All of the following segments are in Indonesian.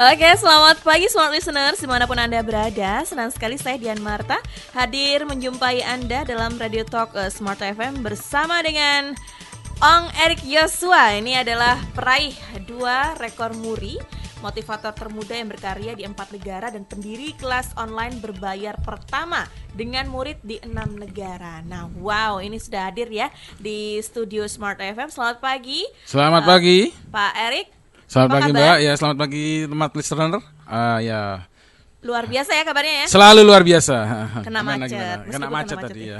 Oke, selamat pagi smart listeners dimanapun Anda berada. Senang sekali saya Dian Marta hadir menjumpai Anda dalam Radio Talk Smart FM bersama dengan Ong Erik Yosua. Ini adalah peraih 2 rekor muri, motivator termuda yang berkarya di 4 negara dan pendiri kelas online berbayar pertama dengan murid di 6 negara. Nah, wow, ini sudah hadir ya di studio Smart FM. Selamat pagi. Selamat pagi, Pak Erik. Selamat pagi Mbak. Ya, selamat pagi teman listener. Ya. Luar biasa ya kabarnya ya. Selalu luar biasa. Kena macet. Kena macet tadi ya.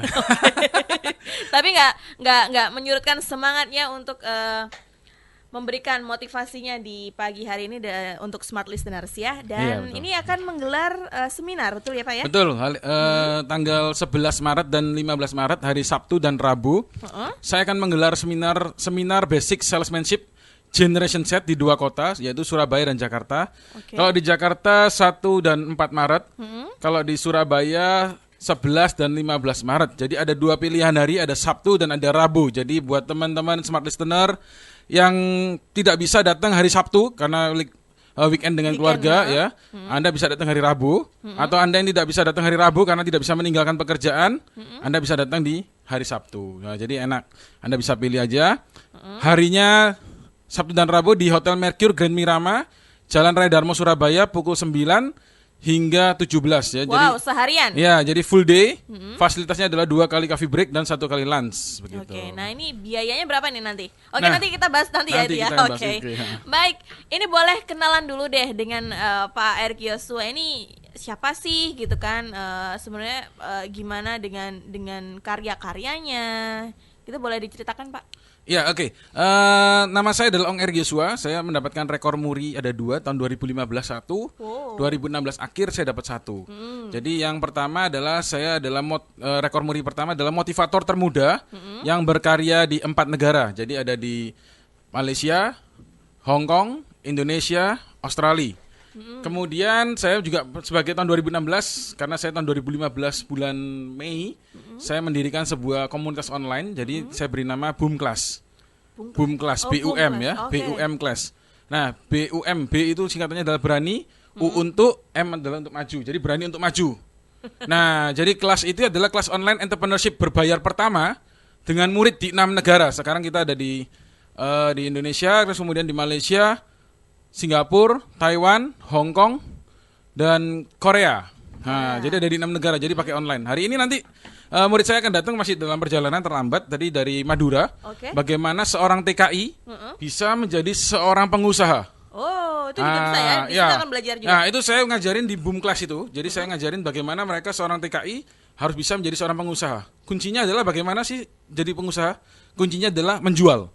Tapi nggak menyurutkan semangatnya untuk memberikan motivasinya di pagi hari ini untuk smart listeners ya. Dan ini akan menggelar seminar, betul ya Pak ya? Betul. Tanggal 11 Maret dan 15 Maret hari Sabtu dan Rabu. Saya akan menggelar seminar basic salesmanship Generation Z di 2 kota, yaitu Surabaya dan Jakarta. Kalau di Jakarta 1 dan 4 Maret, kalau di Surabaya 11 dan 15 Maret. Jadi ada 2 pilihan hari, ada Sabtu dan ada Rabu. Jadi buat teman-teman smart listener yang tidak bisa datang hari Sabtu karena weekend dengan keluarga ya, Anda bisa datang hari Rabu. Atau Anda yang tidak bisa datang hari Rabu karena tidak bisa meninggalkan pekerjaan, Anda bisa datang di hari Sabtu. Nah, jadi enak, Anda bisa pilih aja. Harinya Sabtu dan Rabu di Hotel Mercure Grand Mirama, Jalan Raya Darmo Surabaya pukul 9 hingga 17 ya. Wow, jadi, seharian. Ya, jadi full day. Fasilitasnya adalah 2 kali coffee break dan 1 kali lunch begitu. Oke, nah ini biayanya berapa nih nanti? Oke, nanti kita bahas nanti ya itu ya. Oke. Baik, ini boleh kenalan dulu deh dengan Pak Erik Yosua. Ini siapa sih gitu kan? Sebenarnya gimana dengan karya-karyanya? Kita boleh diceritakan, Pak? Ya, oke. Nama saya adalah Ong Erik Yosua. Saya mendapatkan rekor muri ada 2, tahun 2015 1, 2016 akhir saya dapat 1. Jadi yang pertama adalah saya adalah rekor muri pertama adalah motivator termuda yang berkarya di 4 negara. Jadi ada di Malaysia, Hong Kong, Indonesia, Australia. Kemudian saya juga sebagai tahun 2016, karena saya tahun 2015 bulan Mei, saya mendirikan sebuah komunitas online. Jadi saya beri nama Boom Class. Boom Class, BUM ya, BUM Class. Nah, BUM, B itu singkatannya adalah berani, U untuk, M adalah untuk maju. Jadi berani untuk maju. Nah, jadi kelas itu adalah kelas online entrepreneurship berbayar pertama dengan murid di 6 negara. Sekarang kita ada di Indonesia, terus kemudian di Malaysia, Singapura, Taiwan, Hong Kong, dan Korea. Nah, jadi ada di 6 negara, jadi pakai online. Hari ini nanti murid saya akan datang, masih dalam perjalanan terlambat tadi dari Madura. Bagaimana seorang TKI bisa menjadi seorang pengusaha. Oh, itu juga bisa ya? Kita akan belajar juga. Nah, itu saya ngajarin di Boom Class itu. Jadi saya ngajarin bagaimana mereka seorang TKI harus bisa menjadi seorang pengusaha. Kuncinya adalah bagaimana sih jadi pengusaha? Kuncinya adalah menjual.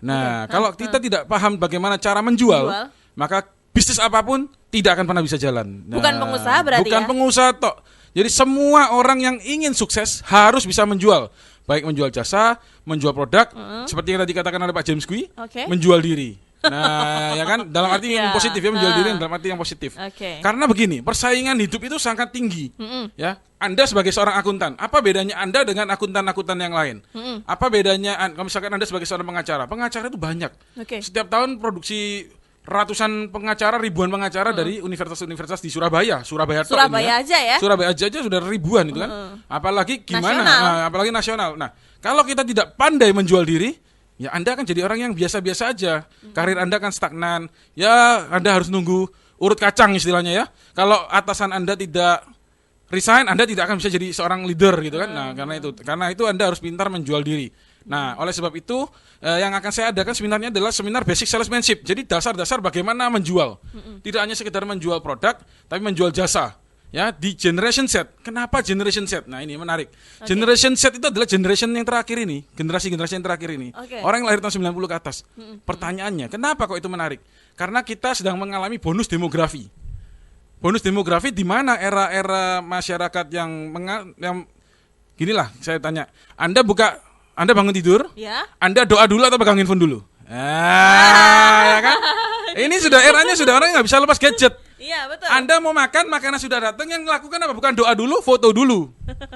Nah, kalau kita tidak paham bagaimana cara menjual, maka bisnis apapun tidak akan pernah bisa jalan. Nah, bukan pengusaha berarti bukan pengusaha tok. Jadi semua orang yang ingin sukses harus bisa menjual. Baik menjual jasa, menjual produk, seperti yang tadi katakan oleh Pak James Kui, menjual diri. Nah, ya kan, dalam arti yang positif ya, menjual diri dalam arti yang positif. Karena begini, persaingan hidup itu sangat tinggi. Ya, Anda sebagai seorang akuntan, apa bedanya Anda dengan akuntan-akuntan yang lain? Apa bedanya kalau misalkan Anda sebagai seorang pengacara? Pengacara itu banyak. Setiap tahun produksi ratusan pengacara, ribuan pengacara dari universitas-universitas di Surabaya aja ya. Surabaya aja sudah ribuan itu kan. Apalagi gimana? Apalagi nasional. Nah, kalau kita tidak pandai menjual diri, ya Anda akan jadi orang yang biasa-biasa aja. Karir Anda akan stagnan. Ya, Anda harus nunggu urut kacang istilahnya ya. Kalau atasan Anda tidak resign, Anda tidak akan bisa jadi seorang leader gitu kan. Nah, karena itu Anda harus pintar menjual diri. Nah, oleh sebab itu yang akan saya adakan seminarnya adalah seminar basic salesmanship. Jadi dasar-dasar bagaimana menjual. Tidak hanya sekedar menjual produk, tapi menjual jasa. Ya, di Generation Z. Kenapa Generation Z? Nah, ini menarik. Generation Z itu adalah generation yang terakhir ini, generasi-generasi yang terakhir ini. Orang yang lahir tahun 90 ke atas. Pertanyaannya, kenapa kok itu menarik? Karena kita sedang mengalami bonus demografi. Bonus demografi di mana era-era masyarakat yang ginilah saya tanya. Anda bangun tidur? Anda doa dulu atau pegang handphone dulu? Ya kan? Ini sudah eranya, sudah orang nggak bisa lepas gadget. Iya, betul. Anda mau makan, makanan sudah datang, yang lakukan apa? Bukan doa dulu, foto dulu.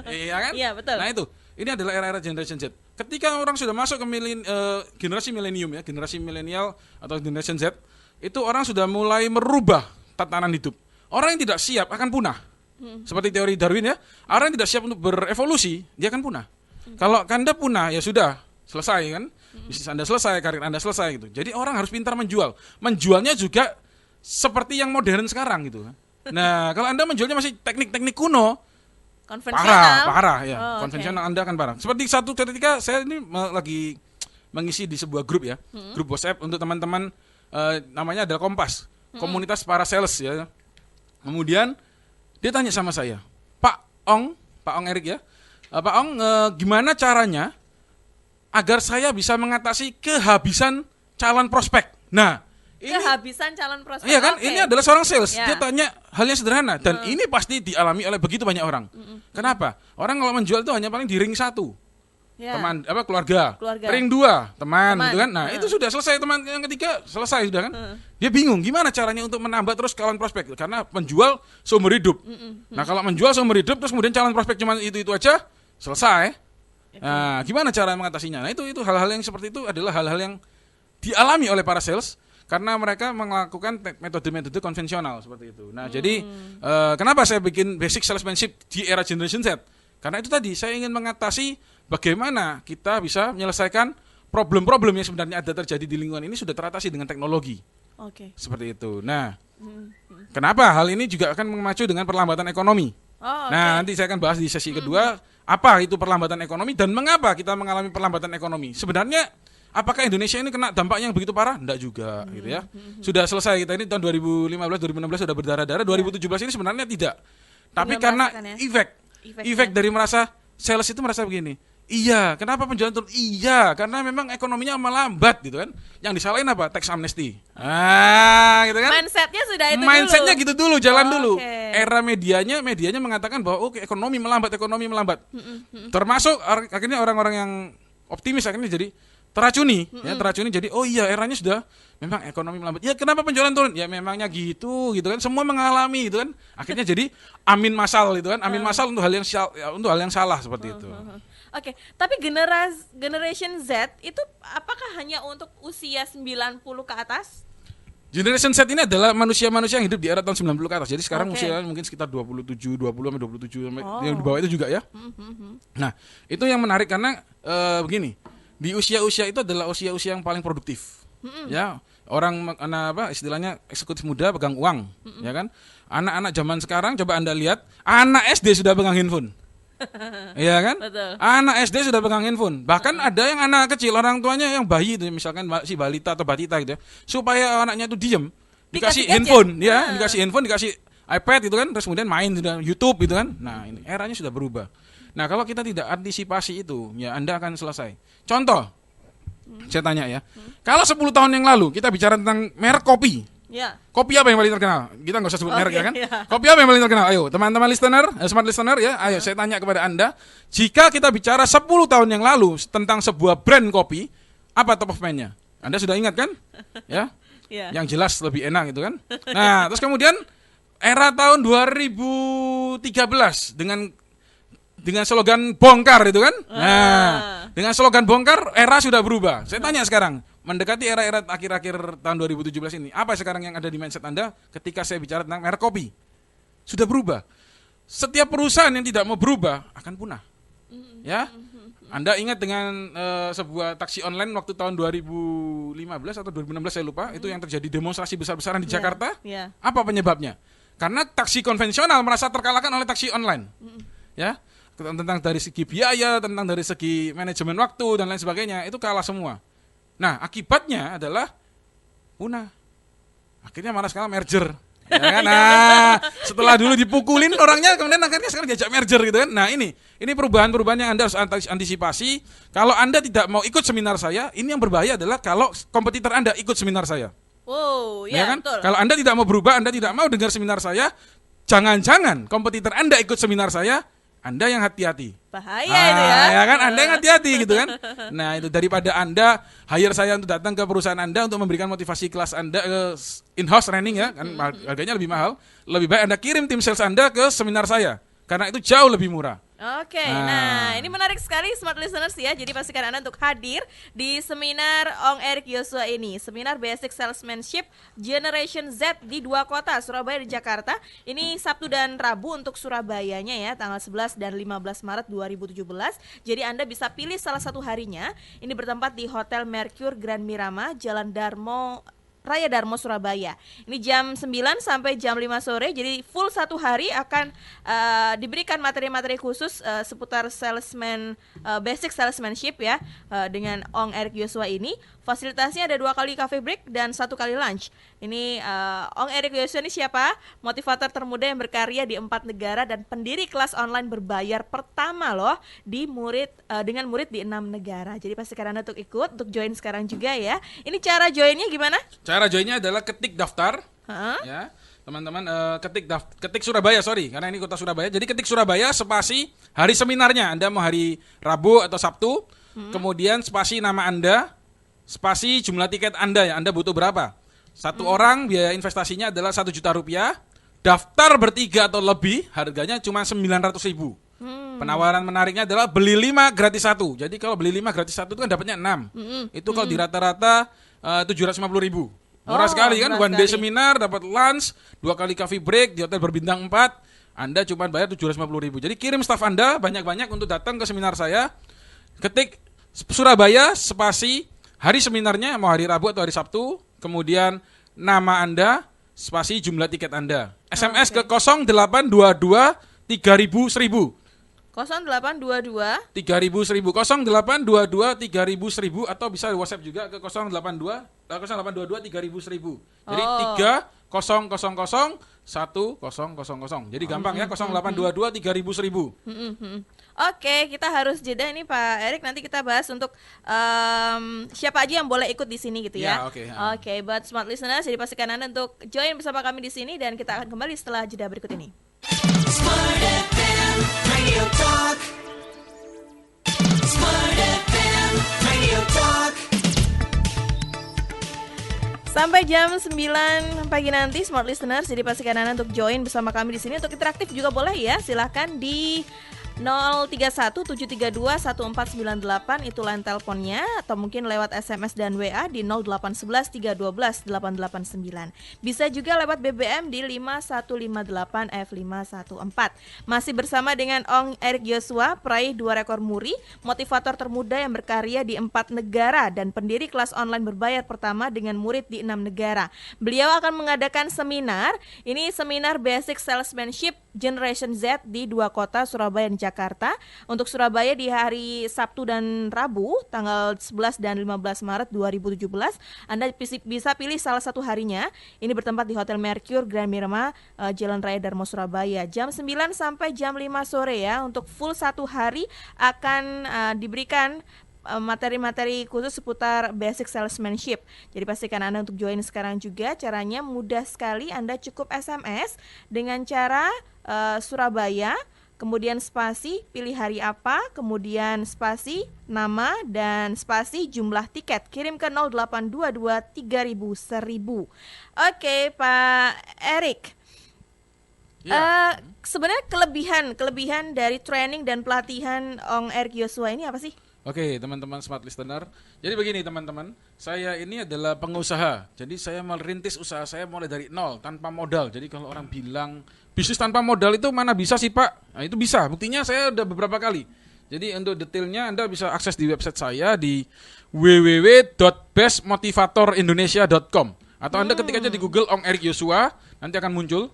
Iya kan? Iya, betul. Nah itu, ini adalah era-era Generation Z. Ketika orang sudah masuk ke generasi milenium ya, generasi milenial atau Generation Z, itu orang sudah mulai merubah tatanan hidup. Orang yang tidak siap akan punah. Seperti teori Darwin ya, orang yang tidak siap untuk berevolusi, dia akan punah. Kalau Anda punah, ya sudah, selesai kan. Bisnis Anda selesai, karir Anda selesai gitu. Jadi orang harus pintar menjual. Menjualnya juga seperti yang modern sekarang gitu. Nah, kalau Anda menjualnya masih teknik-teknik kuno, parah ya. Konvensional Anda akan parah. Seperti satu ketika saya ini lagi mengisi di sebuah grup ya, grup WhatsApp untuk teman-teman, namanya adalah Kompas, komunitas para sales ya. Kemudian dia tanya sama saya, Pak Ong Erik ya, Pak Ong, gimana caranya agar saya bisa mengatasi kehabisan calon prospek? Nah, kehabisan calon prospek. Iya kan, ini adalah seorang sales. Dia tanya hal yang sederhana dan ini pasti dialami oleh begitu banyak orang. Kenapa? Orang kalau menjual itu hanya paling di ring 1. Teman keluarga. Ring 2 teman gitu kan. Nah, itu sudah selesai, teman yang ketiga selesai sudah kan. Dia bingung gimana caranya untuk menambah terus calon prospek karena penjual seumur hidup. Nah, kalau menjual seumur hidup terus kemudian calon prospek cuma itu aja, selesai. Nah, gimana cara mengatasinya? Nah, itu hal-hal yang seperti itu adalah hal-hal yang dialami oleh para sales karena mereka melakukan metode-metode konvensional seperti itu. Nah, jadi kenapa saya bikin basic salesmanship di era Generation Z? Karena itu tadi saya ingin mengatasi bagaimana kita bisa menyelesaikan problem-problem yang sebenarnya ada terjadi di lingkungan ini sudah teratasi dengan teknologi. Seperti itu. Nah, kenapa hal ini juga akan memacu dengan perlambatan ekonomi? Nah, nanti saya akan bahas di sesi kedua apa itu perlambatan ekonomi dan mengapa kita mengalami perlambatan ekonomi. Sebenarnya apakah Indonesia ini kena dampaknya yang begitu parah? Enggak juga gitu ya. Sudah selesai kita ini tahun 2015 2016 sudah berdarah-darah, 2017 ini sebenarnya tidak. Tapi karena efek dari merasa sales itu merasa begini. Iya, kenapa penjualan turun? Iya, karena memang ekonominya melambat gitu kan. Yang disalahin apa? Tax amnesty. Gitu kan. Mindsetnya sudah itu Mindsetnya dulu. Gitu dulu, jalan dulu. Era medianya mengatakan bahwa ekonomi melambat. Termasuk akhirnya orang-orang yang optimis akhirnya jadi teracuni, teracuni jadi eranya sudah memang ekonomi melambat. Ya kenapa penjualan turun? Ya memangnya gitu kan. Semua mengalami gitu kan. Akhirnya jadi amin masal gitu kan. Amin masal untuk hal yang salah seperti itu. Tapi generation Z itu apakah hanya untuk usia 90 ke atas? Generation Z ini adalah manusia-manusia yang hidup di era tahun 90 ke atas. Jadi sekarang usianya mungkin sekitar 20 sampai 27 yang di bawah itu juga ya. Nah, itu yang menarik karena begini. Di usia-usia itu adalah usia-usia yang paling produktif. Ya, orang istilahnya eksekutif muda pegang uang, ya kan? Anak-anak zaman sekarang coba Anda lihat, anak SD sudah pegang handphone. Iya kan? Betul. Anak SD sudah pegang handphone. Bahkan ada yang anak kecil, orang tuanya yang bayi itu, misalkan si balita atau batita gitu ya, supaya anaknya itu diem, dikasih handphone, dikasih handphone, dikasih iPad gitu kan, terus kemudian main sudah YouTube gitu kan. Nah, ini eranya sudah berubah. Nah, kalau kita tidak antisipasi itu, ya Anda akan selesai. Contoh, saya tanya ya, kalau 10 tahun yang lalu kita bicara tentang merek kopi. Kopi apa yang paling terkenal? Kita nggak usah sebut merek ya kan? Kopi apa yang paling terkenal? Ayo teman-teman listener, smart listener ya, ayo saya tanya kepada Anda, jika kita bicara 10 tahun yang lalu tentang sebuah brand kopi, apa top of mind-nya? Anda sudah ingat kan? Ya, yang jelas lebih enak gitu kan? Nah, terus kemudian era tahun 2013 dengan slogan bongkar itu kan? Nah, dengan slogan bongkar era sudah berubah. Saya tanya sekarang, mendekati era-era akhir-akhir tahun 2017 ini, apa sekarang yang ada di mindset Anda ketika saya bicara tentang merek kopi? Sudah berubah. Setiap perusahaan yang tidak mau berubah akan punah. Ya, Anda ingat dengan sebuah taksi online waktu tahun 2015 atau 2016 saya lupa, itu yang terjadi demonstrasi besar-besaran di Jakarta. Apa penyebabnya? Karena taksi konvensional merasa terkalahkan oleh taksi online. Ya, tentang dari segi biaya, tentang dari segi manajemen waktu dan lain sebagainya, itu kalah semua. Nah, akibatnya adalah punah. Akhirnya mana sekarang merger. Ya kan? Nah, setelah dulu dipukulin orangnya, kemudian akhirnya sekarang diajak merger gitu kan. Nah, ini perubahan-perubahan yang Anda harus antisipasi. Kalau Anda tidak mau ikut seminar saya, ini yang berbahaya adalah kalau kompetitor Anda ikut seminar saya. Ya kan? Betul. Kalau Anda tidak mau berubah, Anda tidak mau dengar seminar saya, jangan-jangan kompetitor Anda ikut seminar saya, Anda yang hati-hati. Bahaya itu ya. Ya kan, Anda yang hati-hati gitu kan. Nah, itu daripada Anda hire saya untuk datang ke perusahaan Anda untuk memberikan motivasi kelas Anda in-house training ya, kan harganya lebih mahal. Lebih baik Anda kirim tim sales Anda ke seminar saya karena itu jauh lebih murah. Oke, nah ini menarik sekali Smart Listeners ya. Jadi pastikan Anda untuk hadir di seminar Ong Erik Yosua ini. Seminar Basic Salesmanship Generation Z di 2 kota, Surabaya dan Jakarta. Ini Sabtu dan Rabu untuk Surabayanya ya, tanggal 11 dan 15 Maret 2017. Jadi Anda bisa pilih salah satu harinya. Ini bertempat di Hotel Mercure Grand Mirama, Jalan Raya Darmo, Surabaya. Ini jam 9 sampai jam 5 sore. Jadi full satu hari akan diberikan materi-materi khusus seputar basic salesmanship ya, dengan Ong Erik Yosua ini. Fasilitasnya ada 2 kali cafe break dan 1 kali lunch. Ini Ong Erik Yosua ini siapa? Motivator termuda yang berkarya di 4 negara dan pendiri kelas online berbayar pertama loh dengan murid di 6 negara. Jadi pastikan Anda untuk ikut, untuk join sekarang juga ya. Ini cara joinnya gimana? Cara joinnya adalah ketik daftar, ya teman-teman, ketik Surabaya, karena ini kota Surabaya. Jadi ketik Surabaya spasi hari seminarnya. Anda mau hari Rabu atau Sabtu, kemudian spasi nama Anda, spasi jumlah tiket Anda ya. Anda butuh berapa? Satu orang biaya investasinya adalah 1 juta rupiah. Daftar bertiga atau lebih, harganya cuma 900.000. Penawaran menariknya adalah beli 5 gratis 1. Jadi kalau beli 5 gratis 1 itu kan dapatnya 6. Itu kalau di rata-rata 750.000. Murah sekali kan, one day seminar, dapat lunch, 2 kali coffee break di hotel berbintang 4. Anda cuma bayar 750.000. Jadi kirim staf Anda banyak-banyak untuk datang ke seminar saya. Ketik Surabaya spasi hari seminarnya, mau hari Rabu atau hari Sabtu, kemudian nama Anda spasi jumlah tiket Anda. SMS ke 0822 3000. 0822 3000, 0822 3000, atau bisa WhatsApp juga ke 0822 3000. Jadi 3000 Jadi gampang ya, 0822 3000. Oke, kita harus jeda ini Pak Erik. Nanti kita bahas untuk siapa aja yang boleh ikut di sini gitu ya. Oke, buat Smart Listeners, jadi pastikan Anda untuk join bersama kami di sini dan kita akan kembali setelah jeda berikut ini. Smart FM Radio Talk. Smart FM Radio Talk. Sampai jam 9 pagi nanti Smart Listeners, jadi pastikan Anda untuk join bersama kami di sini. Untuk interaktif juga boleh ya, silahkan di 031-732-1498 itu line teleponnya, atau mungkin lewat SMS dan WA di 0811-312-889. Bisa juga lewat BBM di 5158 F514. Masih bersama dengan Ong Erik Yosua, peraih 2 rekor muri, motivator termuda yang berkarya di 4 negara dan pendiri kelas online berbayar pertama dengan murid di 6 negara. Beliau akan mengadakan seminar, ini seminar Basic Salesmanship Generation Z di 2 kota, Surabaya dan Jakarta. Untuk Surabaya di hari Sabtu dan Rabu tanggal 11 dan 15 Maret 2017. Anda bisa pilih salah satu harinya. Ini bertempat di Hotel Mercure Grand Mirama, Jalan Raya Darmo, Surabaya. Jam 9 sampai jam 5 sore ya. Untuk full satu hari akan diberikan materi-materi khusus seputar basic salesmanship. Jadi pastikan Anda untuk join sekarang juga. Caranya mudah sekali. Anda cukup SMS dengan cara Surabaya, kemudian spasi pilih hari apa, kemudian spasi nama dan spasi jumlah tiket. Kirim ke 0822 3000. Oke, Pak Erik. Sebenarnya kelebihan dari training dan pelatihan Ong Erik Yosua ini apa sih? Oke, teman-teman Smart Listener. Jadi begini teman-teman, saya ini adalah pengusaha. Jadi saya merintis usaha saya mulai dari nol, tanpa modal. Jadi kalau orang bilang bisnis tanpa modal itu mana bisa sih Pak? Nah itu bisa, buktinya saya udah beberapa kali. Jadi untuk detailnya Anda bisa akses di website saya di www.bestmotivatorindonesia.com. Atau Anda ketik aja di Google Ong Erik Yosua, nanti akan muncul.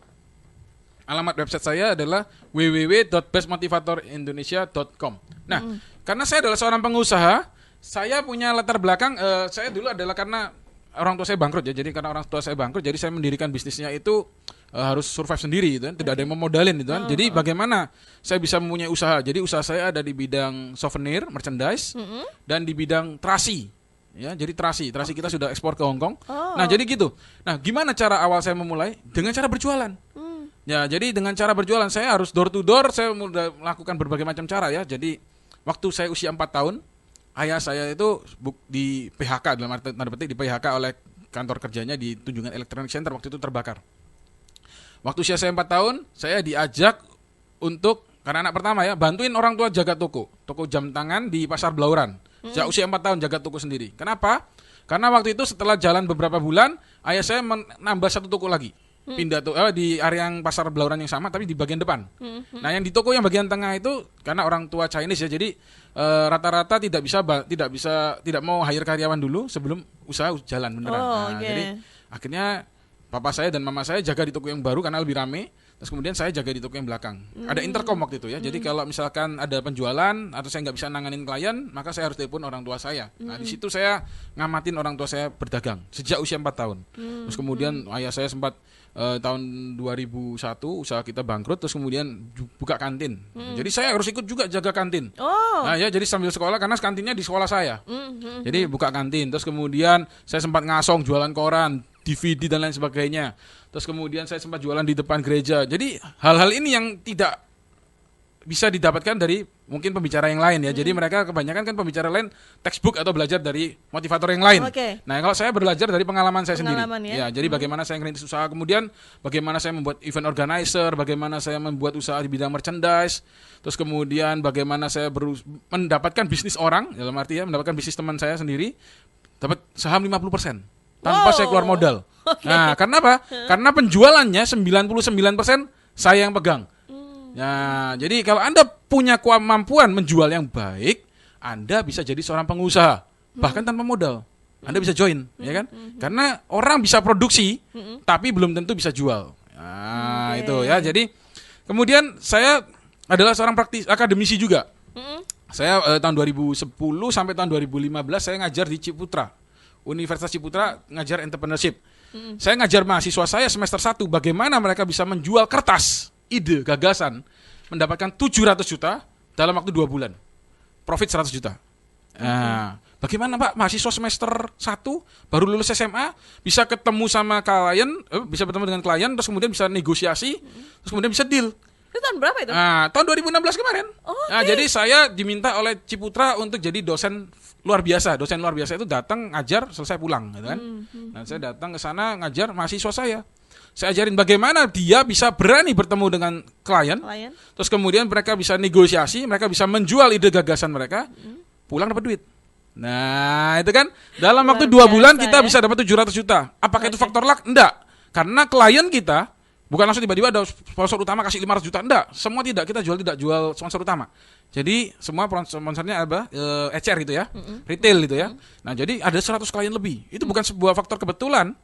Alamat website saya adalah www.bestmotivatorindonesia.com. Nah, karena saya adalah seorang pengusaha, saya punya latar belakang, saya dulu adalah karena orang tua saya bangkrut ya. Jadi karena orang tua saya bangkrut, jadi saya mendirikan bisnisnya itu harus survive sendiri gitu kan, tidak ada yang memodalin gitu kan. Jadi bagaimana saya bisa mempunyai usaha? Jadi usaha saya ada di bidang souvenir, merchandise, dan di bidang terasi. Ya, jadi terasi kita sudah ekspor ke Hong Kong. Nah, jadi gitu. Nah, gimana cara awal saya memulai? Dengan cara berjualan. Ya, jadi dengan cara berjualan saya harus door to door, saya sudah melakukan berbagai macam cara ya. Jadi waktu saya usia 4 tahun, ayah saya itu di PHK, dalam arti tanda petik di PHK oleh kantor kerjanya di Tunjungan Electronic Center, waktu itu terbakar. Waktu usia saya 4 tahun, saya diajak untuk karena anak pertama ya, bantuin orang tua jaga toko jam tangan di Pasar Blauran. Sejak usia 4 tahun jaga toko sendiri. Kenapa? Karena waktu itu setelah jalan beberapa bulan, ayah saya menambah 1 toko lagi. Pindah di area yang Pasar Blauran yang sama tapi di bagian depan. Nah, yang di toko yang bagian tengah itu karena orang tua Chinese ya, jadi rata-rata tidak mau hire karyawan dulu sebelum usaha jalan beneran. Jadi akhirnya papa saya dan mama saya jaga di toko yang baru karena lebih rame. Terus kemudian saya jaga di toko yang belakang. Ada intercom waktu itu ya. Jadi kalau misalkan ada penjualan atau saya nggak bisa nanganin klien, maka saya harus telepon orang tua saya. Nah, di situ saya ngamatin orang tua saya berdagang sejak usia 4 tahun. Terus kemudian ayah saya sempat tahun 2001 usaha kita bangkrut, terus kemudian buka kantin. Jadi saya harus ikut juga jaga kantin. Nah, ya jadi sambil sekolah karena kantinnya di sekolah saya. Jadi buka kantin. Terus kemudian saya sempat ngasong jualan koran, DVD dan lain sebagainya. Terus kemudian saya sempat jualan di depan gereja. Jadi hal-hal ini yang tidak bisa didapatkan dari mungkin pembicara yang lain ya. Jadi mereka kebanyakan kan pembicara lain textbook atau belajar dari motivator yang lain. Nah, kalau saya belajar dari pengalaman saya sendiri. Ya, jadi bagaimana saya ngerintis usaha, kemudian bagaimana saya membuat event organizer, bagaimana saya membuat usaha di bidang merchandise. Terus kemudian bagaimana saya mendapatkan bisnis orang, dalam arti ya mendapatkan bisnis teman saya sendiri, dapat saham 50%. Tanpa saya keluar modal. Nah, karena apa? Karena penjualannya 99% saya yang pegang. Nah, jadi kalau Anda punya kemampuan menjual yang baik, Anda bisa jadi seorang pengusaha, bahkan tanpa modal. Anda bisa join, ya kan? Karena orang bisa produksi, tapi belum tentu bisa jual. Nah, itu ya. Jadi kemudian saya adalah seorang akademisi juga. Saya tahun 2010 sampai tahun 2015 saya ngajar di Ciputra. Universitas Ciputra ngajar entrepreneurship. Saya ngajar mahasiswa saya semester 1 bagaimana mereka bisa menjual kertas, ide, gagasan, mendapatkan 700 juta dalam waktu 2 bulan. Profit 100 juta. Nah, bagaimana Pak mahasiswa semester 1 baru lulus SMA bisa ketemu sama klien, bisa bertemu dengan klien, terus kemudian bisa negosiasi, terus kemudian bisa deal. Itu tahun berapa itu? Nah, tahun 2016 kemarin. Nah, jadi saya diminta oleh Ciputra untuk jadi dosen luar biasa. Dosen luar biasa itu datang ngajar selesai pulang, gitu kan. Nah, saya datang ke sana ngajar mahasiswa saya. Saya ajarin bagaimana dia bisa berani bertemu dengan klien. Terus kemudian mereka bisa negosiasi, mereka bisa menjual ide gagasan mereka, pulang dapat duit. Nah, itu kan dalam waktu 2 bulan kita bisa dapat 700 juta. Apakah itu faktor luck? Enggak. Karena klien kita bukan langsung tiba-tiba ada sponsor utama kasih 500 juta. Enggak, semua tidak. Kita tidak jual sponsor utama. Jadi semua sponsornya apa? ECR gitu ya. Retail gitu ya. Nah, jadi ada 100 klien lebih. Itu bukan sebuah faktor kebetulan.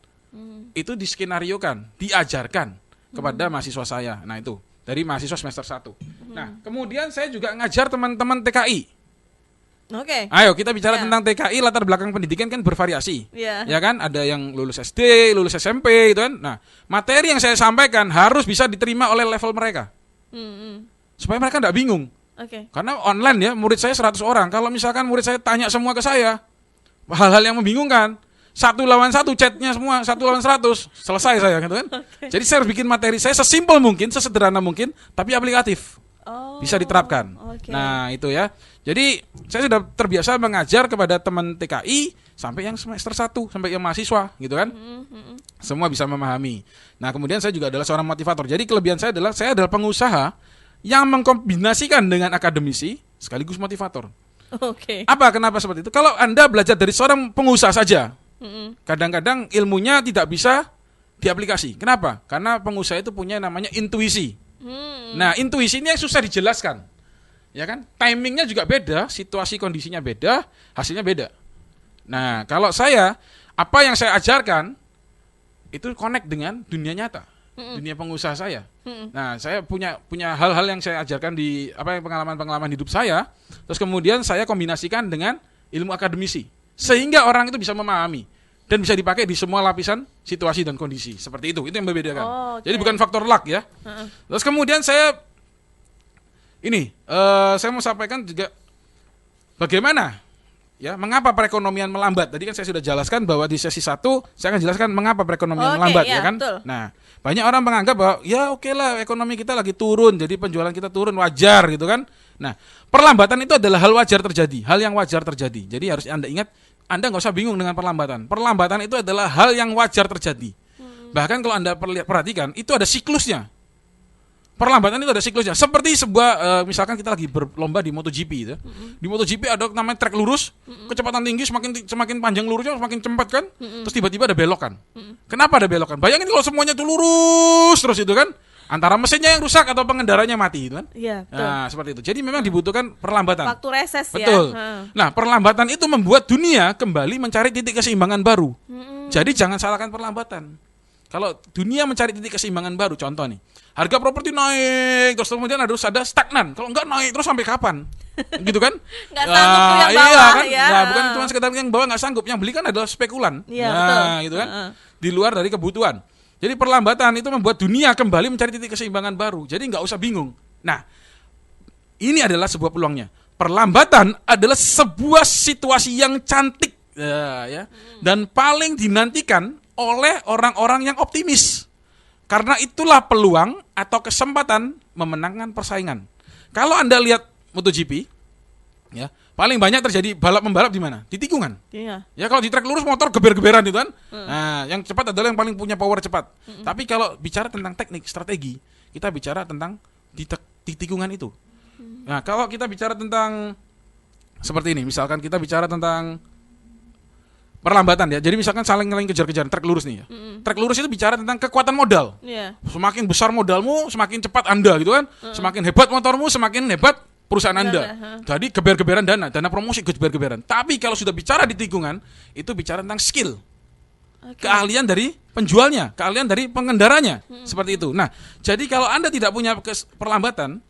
Itu diskenariokan, diajarkan kepada mahasiswa saya. Nah, itu dari mahasiswa semester 1. Nah, kemudian saya juga ngajar teman-teman TKI. Ayo kita bicara tentang TKI, latar belakang pendidikan kan bervariasi. Ya kan, ada yang lulus SD, lulus SMP gitu kan. Nah, materi yang saya sampaikan harus bisa diterima oleh level mereka. Supaya mereka enggak bingung. Karena online ya, murid saya 100 orang. Kalau misalkan murid saya tanya semua ke saya, hal-hal yang membingungkan, 1 lawan 1 chatnya semua 1 lawan 100, selesai saya gitu kan. Jadi saya harus bikin materi saya sesimpel mungkin, sesederhana mungkin, tapi aplikatif. Bisa diterapkan. Nah, itu ya. Jadi saya sudah terbiasa mengajar kepada teman TKI sampai yang semester 1, sampai yang mahasiswa gitu kan. Semua bisa memahami. Nah, kemudian saya juga adalah seorang motivator. Jadi kelebihan saya adalah pengusaha yang mengkombinasikan dengan akademisi sekaligus motivator. Kenapa seperti itu? Kalau Anda belajar dari seorang pengusaha saja, kadang-kadang ilmunya tidak bisa diaplikasi. Kenapa? Karena pengusaha itu punya namanya intuisi. Nah, intuisi ini yang susah dijelaskan. Ya kan? Timingnya juga beda, situasi kondisinya beda, hasilnya beda. Nah, kalau saya, apa yang saya ajarkan itu connect dengan dunia nyata, dunia pengusaha saya. Nah, saya punya hal-hal yang saya ajarkan di pengalaman-pengalaman hidup saya, terus kemudian saya kombinasikan dengan ilmu akademisi, sehingga orang itu bisa memahami dan bisa dipakai di semua lapisan situasi dan kondisi. Seperti itu yang membedakan. Jadi bukan faktor luck ya. Terus kemudian saya mau sampaikan juga bagaimana ya, mengapa perekonomian melambat. Tadi kan saya sudah jelaskan bahwa di sesi 1 saya akan jelaskan mengapa perekonomian melambat ya kan. Betul. Nah, banyak orang menganggap bahwa ya oke lah ekonomi kita lagi turun, jadi penjualan kita turun, wajar gitu kan. Nah, perlambatan itu adalah hal wajar terjadi, hal yang wajar terjadi. Jadi harus Anda ingat, Anda nggak usah bingung dengan perlambatan. Perlambatan itu adalah hal yang wajar terjadi. Bahkan kalau Anda perhatikan, itu ada siklusnya. Perlambatan itu ada siklusnya. Seperti sebuah misalkan kita lagi berlomba di MotoGP gitu. Di MotoGP ada namanya trek lurus, kecepatan tinggi, semakin panjang lurusnya semakin cepat kan. Terus tiba-tiba ada belokan. Kenapa ada belokan? Bayangin kalau semuanya itu lurus terus itu kan. Antara mesinnya yang rusak atau pengendaranya mati itu kan. Iya, betul. Nah, seperti itu. Jadi memang dibutuhkan perlambatan. Waktu reses ya. Betul. Nah, perlambatan itu membuat dunia kembali mencari titik keseimbangan baru. Jadi jangan salahkan perlambatan. Kalau dunia mencari titik keseimbangan baru, contoh nih, harga properti naik, terus kemudian harus ada stagnan. Kalau enggak naik terus sampai kapan? Gitu kan? Nggak sanggup tuh yang bawah, iya kan? ya. Nah, bukan cuma sekedar yang bawah nggak sanggup, yang beli kan adalah spekulan. Iya, nah, betul. gitu kan? Di luar dari kebutuhan. Jadi perlambatan itu membuat dunia kembali mencari titik keseimbangan baru. Jadi nggak usah bingung. Nah, ini adalah sebuah peluangnya. Perlambatan adalah sebuah situasi yang cantik, ya, dan paling dinantikan oleh orang-orang yang optimis. Karena itulah peluang atau kesempatan memenangkan persaingan. Kalau Anda lihat MotoGP, ya, paling banyak terjadi balap-membalap di mana? Di tikungan. Iya. Ya kalau di trek lurus motor geber-geberan itu kan. Nah, yang cepat adalah yang paling punya power cepat. Tapi kalau bicara tentang teknik, strategi, kita bicara tentang di tikungan itu. Nah, kalau kita bicara tentang seperti ini, misalkan kita bicara tentang perlambatan ya. Jadi misalkan saling kejar-kejaran trek lurus nih ya. Trek lurus itu bicara tentang kekuatan modal. Iya. Semakin besar modalmu, semakin cepat Anda gitu kan. Semakin hebat motormu, semakin hebat perusahaan Anda. Jadi geber-geberan dana promosi geber-geberan. Tapi kalau sudah bicara di tikungan, itu bicara tentang skill. Keahlian dari penjualnya, keahlian dari pengendaranya. Seperti itu. Nah, jadi kalau Anda tidak punya perlambatan,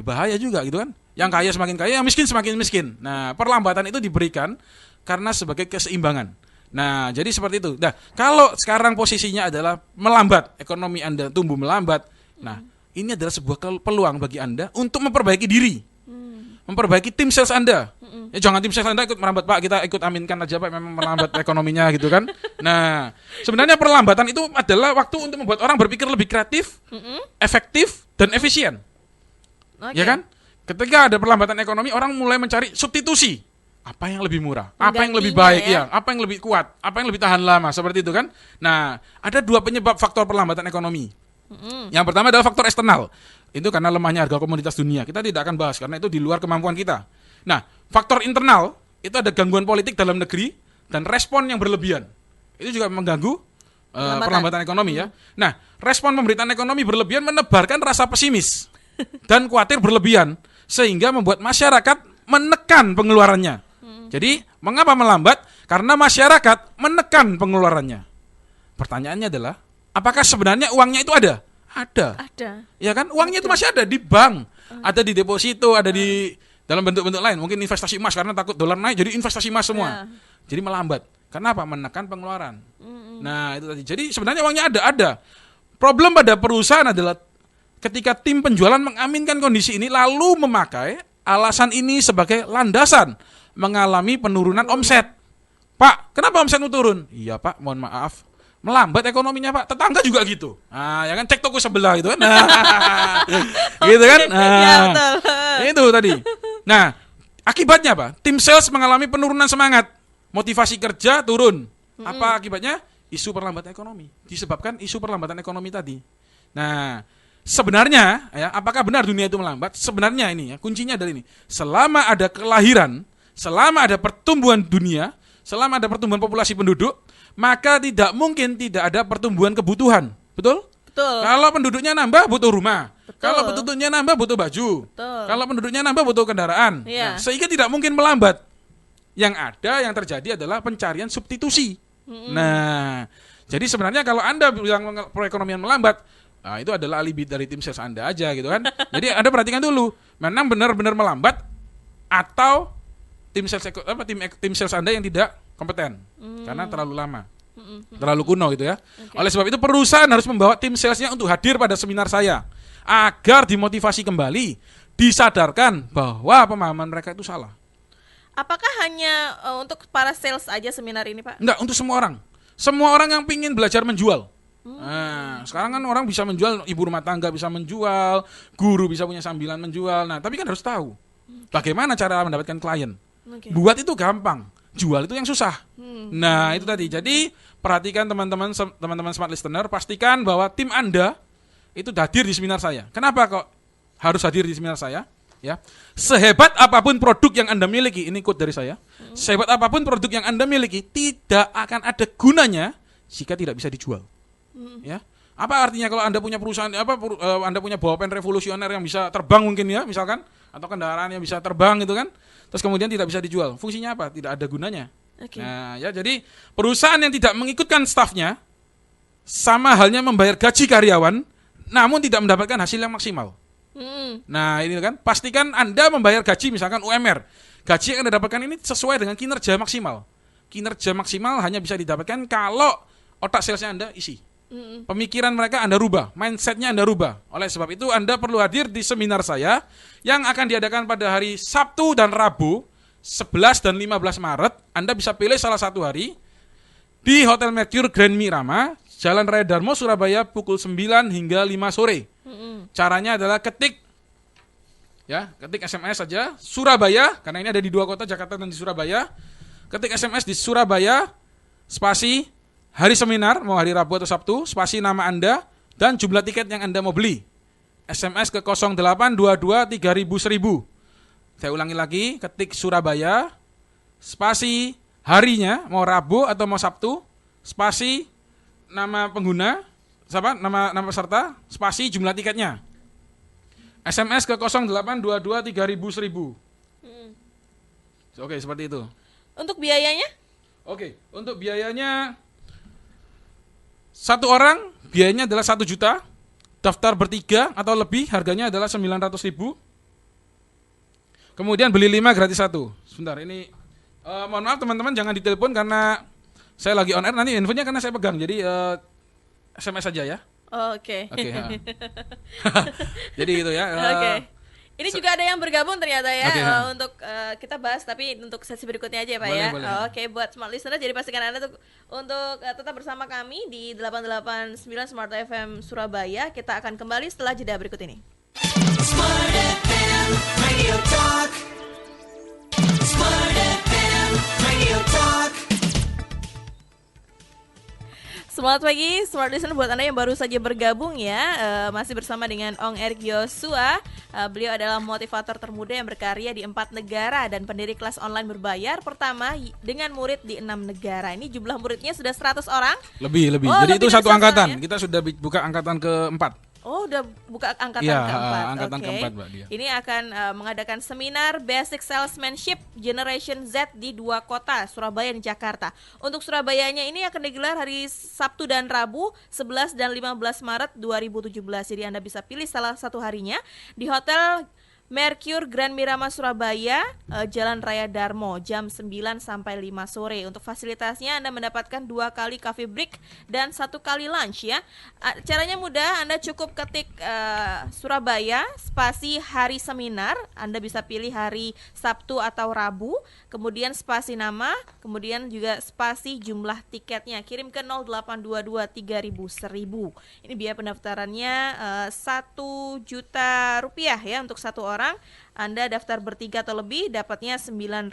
bahaya juga gitu kan. Yang kaya semakin kaya, yang miskin semakin miskin. Nah, perlambatan itu diberikan karena sebagai keseimbangan. Nah, jadi seperti itu. Nah, kalau sekarang posisinya adalah melambat, ekonomi Anda tumbuh melambat. Nah, ini adalah sebuah peluang bagi Anda untuk memperbaiki diri. Memperbaiki tim sales Anda. Ya, jangan tim sales Anda ikut melambat, Pak, kita ikut aminkan aja, Pak, memang melambat ekonominya gitu kan. Nah, sebenarnya perlambatan itu adalah waktu untuk membuat orang berpikir lebih kreatif, efektif, dan efisien. Ya kan? Ketika ada perlambatan ekonomi, orang mulai mencari substitusi. Apa yang lebih murah? Apa yang lebih baik? Ya? Apa yang lebih kuat? Apa yang lebih tahan lama? Seperti itu kan? Nah, ada dua penyebab faktor perlambatan ekonomi. Yang pertama adalah faktor eksternal. Itu karena lemahnya harga komoditas dunia. Kita tidak akan bahas karena itu di luar kemampuan kita. Nah, faktor internal itu ada gangguan politik dalam negeri dan respon yang berlebihan. Itu juga mengganggu perlambatan ekonomi ya. Nah, respon pemberitaan ekonomi berlebihan menebarkan rasa pesimis dan khawatir berlebihan sehingga membuat masyarakat menekan pengeluarannya. Jadi, mengapa melambat? Karena masyarakat menekan pengeluarannya. Pertanyaannya adalah, apakah sebenarnya uangnya itu ada? Ada. Ya kan? Uangnya itu masih ada di bank, ada di deposito, ada di dalam bentuk-bentuk lain. Mungkin investasi emas karena takut dolar naik, jadi investasi emas semua. Jadi melambat. Kenapa? Menekan pengeluaran. Nah, itu tadi. Jadi sebenarnya uangnya ada. Problem pada perusahaan adalah ketika tim penjualan mengaminkan kondisi ini lalu memakai alasan ini sebagai landasan mengalami penurunan omset. Pak, kenapa omsetmu turun? Iya, Pak, mohon maaf. Melambat ekonominya, Pak. Tetangga juga gitu. Nah, ya kan, cek toko sebelah gitu kan. Gitu kan? Nah, ya, betul. Itu tadi. Nah, akibatnya apa? Tim sales mengalami penurunan semangat. Motivasi kerja turun. Apa akibatnya? Isu perlambatan ekonomi. Disebabkan isu perlambatan ekonomi tadi. Nah, sebenarnya ya, apakah benar dunia itu melambat? Sebenarnya ini ya, kuncinya dari ini. Selama ada kelahiran, selama ada pertumbuhan dunia, selama ada pertumbuhan populasi penduduk, maka tidak mungkin tidak ada pertumbuhan kebutuhan. Betul? Betul. Kalau penduduknya nambah, butuh rumah. Betul. Kalau penduduknya nambah, butuh baju. Betul. Kalau penduduknya nambah, butuh kendaraan. Iya. Nah, sehingga tidak mungkin melambat. Yang ada, yang terjadi adalah pencarian substitusi. Nah, jadi sebenarnya kalau Anda bilang perekonomian melambat, nah, itu adalah alibi dari tim sales Anda aja gitu kan. Jadi Anda perhatikan dulu, memang benar-benar melambat atau tim sales Anda yang tidak kompeten karena terlalu lama, terlalu kuno gitu ya. Oleh sebab itu perusahaan harus membawa tim salesnya untuk hadir pada seminar saya agar dimotivasi kembali, disadarkan bahwa pemahaman mereka itu salah. Apakah hanya untuk para sales aja seminar ini, Pak? Enggak, untuk semua orang. Semua orang yang ingin belajar menjual. Nah, sekarang kan orang bisa menjual, ibu rumah tangga bisa menjual, guru bisa punya sambilan menjual. Nah, tapi kan harus tahu bagaimana cara mendapatkan klien. Buat itu gampang, jual itu yang susah. Nah, itu tadi. Jadi perhatikan teman-teman smart listener, pastikan bahwa tim Anda itu hadir di seminar saya. Kenapa kok harus hadir di seminar saya? Ya, sehebat apapun produk yang Anda miliki, ini quote dari saya. Sehebat apapun produk yang Anda miliki, tidak akan ada gunanya jika tidak bisa dijual. Ya. Apa artinya kalau Anda punya perusahaan Anda punya bolpen revolusioner yang bisa terbang mungkin ya, misalkan, atau kendaraan yang bisa terbang gitu kan? Terus kemudian tidak bisa dijual. Fungsinya apa? Tidak ada gunanya. Okay. Nah, ya jadi perusahaan yang tidak mengikutkan stafnya sama halnya membayar gaji karyawan namun tidak mendapatkan hasil yang maksimal. Nah, ini kan pastikan Anda membayar gaji misalkan UMR. Gaji yang Anda dapatkan ini sesuai dengan kinerja maksimal. Kinerja maksimal hanya bisa didapatkan kalau otak salesnya Anda isi. Pemikiran mereka Anda rubah, mindsetnya Anda rubah. Oleh sebab itu Anda perlu hadir di seminar saya yang akan diadakan pada hari Sabtu dan Rabu 11 dan 15 Maret. Anda bisa pilih salah satu hari di Hotel Mercure Grand Mirama, Jalan Raya Darmo, Surabaya pukul 9 hingga 5 sore. Caranya adalah ketik SMS saja Surabaya, karena ini ada di 2 kota, Jakarta dan di Surabaya. Ketik SMS di Surabaya, spasi hari seminar, mau hari Rabu atau Sabtu, spasi nama Anda dan jumlah tiket yang Anda mau beli. SMS ke 0822 3000. Saya ulangi lagi, ketik Surabaya, spasi harinya, mau Rabu atau mau Sabtu, spasi nama pengguna, nama peserta, spasi jumlah tiketnya. SMS ke 0822 3000. Oke, seperti itu. Untuk biayanya? Oke, untuk biayanya satu orang biayanya adalah 1 juta. Daftar bertiga atau lebih harganya adalah 900.000. Kemudian beli 5 gratis 1. Sebentar, ini mohon maaf teman-teman jangan ditelepon karena saya lagi on air, nanti infonya karena saya pegang. Jadi SMS saja ya. Oke. Jadi gitu ya. Oke. Ini juga ada yang bergabung ternyata ya, Okay, untuk kita bahas, tapi untuk sesi berikutnya aja ya Pak boleh, ya. boleh. Oke, buat smart listener jadi pastikan Anda untuk tetap bersama kami di 889 Smart FM Surabaya. Kita akan kembali setelah jeda berikut ini. Smart FM Radio Talk. Smart FM Radio Talk. Selamat pagi, smart listener, buat Anda yang baru saja bergabung ya, masih bersama dengan Ong Erik Yosua. Beliau adalah motivator termuda yang berkarya di 4 negara dan pendiri kelas online berbayar pertama dengan murid di 6 negara. Ini jumlah muridnya sudah 100 orang. Lebih. Oh, Jadi lebih itu satu dari angkatan. ya? Kita sudah buka angkatan ke-4. Oh, udah buka angkatan Iya, keempat. angkatan Oke. keempat, Mbak Dia. Ini akan mengadakan seminar Basic Salesmanship Generation Z di 2 kota, Surabaya dan Jakarta. Untuk Surabayanya ini akan digelar hari Sabtu dan Rabu 11 dan 15 Maret 2017. Jadi Anda bisa pilih salah satu harinya di Hotel Mercure Grand Mirama Surabaya, Jalan Raya Darmo, jam 9 sampai 5 sore. Untuk fasilitasnya Anda mendapatkan 2 kali coffee break dan 1 kali lunch ya. Caranya mudah, Anda cukup ketik Surabaya, spasi hari seminar. Anda bisa pilih hari Sabtu atau Rabu, kemudian spasi nama, kemudian juga spasi jumlah tiketnya. Kirim ke 0822 3000. Ini biaya pendaftarannya 1 juta rupiah ya untuk satu orang. Anda daftar bertiga atau lebih dapatnya 900.000.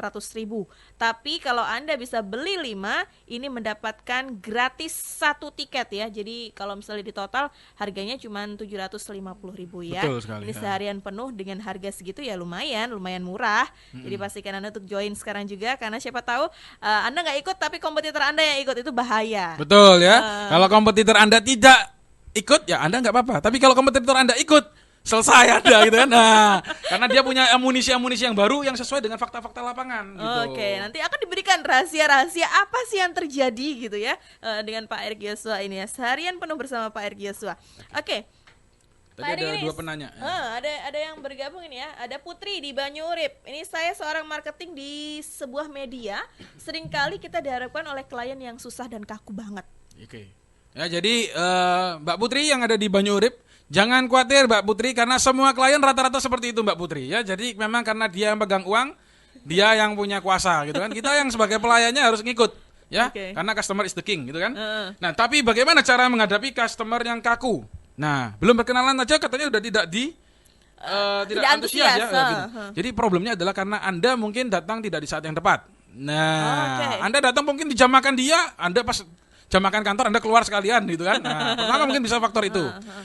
Tapi kalau Anda bisa beli 5, ini mendapatkan gratis 1 tiket ya. Jadi kalau misalnya di total harganya cuma 750.000 ya. Betul sekali, Ini ya. seharian penuh dengan harga segitu ya lumayan murah. Jadi pastikan Anda untuk join sekarang juga, karena siapa tahu Anda nggak ikut tapi kompetitor Anda yang ikut, itu bahaya. Betul ya. Kalau kompetitor Anda tidak ikut ya Anda nggak apa-apa. Tapi kalau kompetitor Anda ikut, selesai ada gitu kan. Nah, karena dia punya amunisi-amunisi yang baru yang sesuai dengan fakta-fakta lapangan gitu. Oke, nanti akan diberikan rahasia-rahasia apa sih yang terjadi gitu ya dengan Pak Erik Yosua ini ya. Seharian penuh bersama Pak Erik Yosua. Oke. Tadi Pak Erik ada ini 2 penanya. ada yang bergabung ini ya. Ada Putri di Banyurip. Ini saya seorang marketing di sebuah media. Seringkali kita diharapkan oleh klien yang susah dan kaku banget. Oke. Ya, jadi Mbak Putri yang ada di Banyurip, jangan khawatir Mbak Putri, karena semua klien rata-rata seperti itu Mbak Putri ya. Jadi memang karena dia yang pegang uang, dia yang punya kuasa gitu kan. Kita yang sebagai pelayannya harus ngikut ya. Oke. Karena customer is the king gitu kan. Nah, tapi bagaimana cara menghadapi customer yang kaku? Nah, belum berkenalan aja katanya udah tidak tidak antusias ya. antusias, Gitu. Jadi problemnya adalah karena Anda mungkin datang tidak di saat yang tepat. Nah, Oke. Anda datang mungkin di jam makan dia, Anda pas jam makan kantor Anda keluar sekalian gitu kan. Nah, pertama mungkin bisa faktor itu.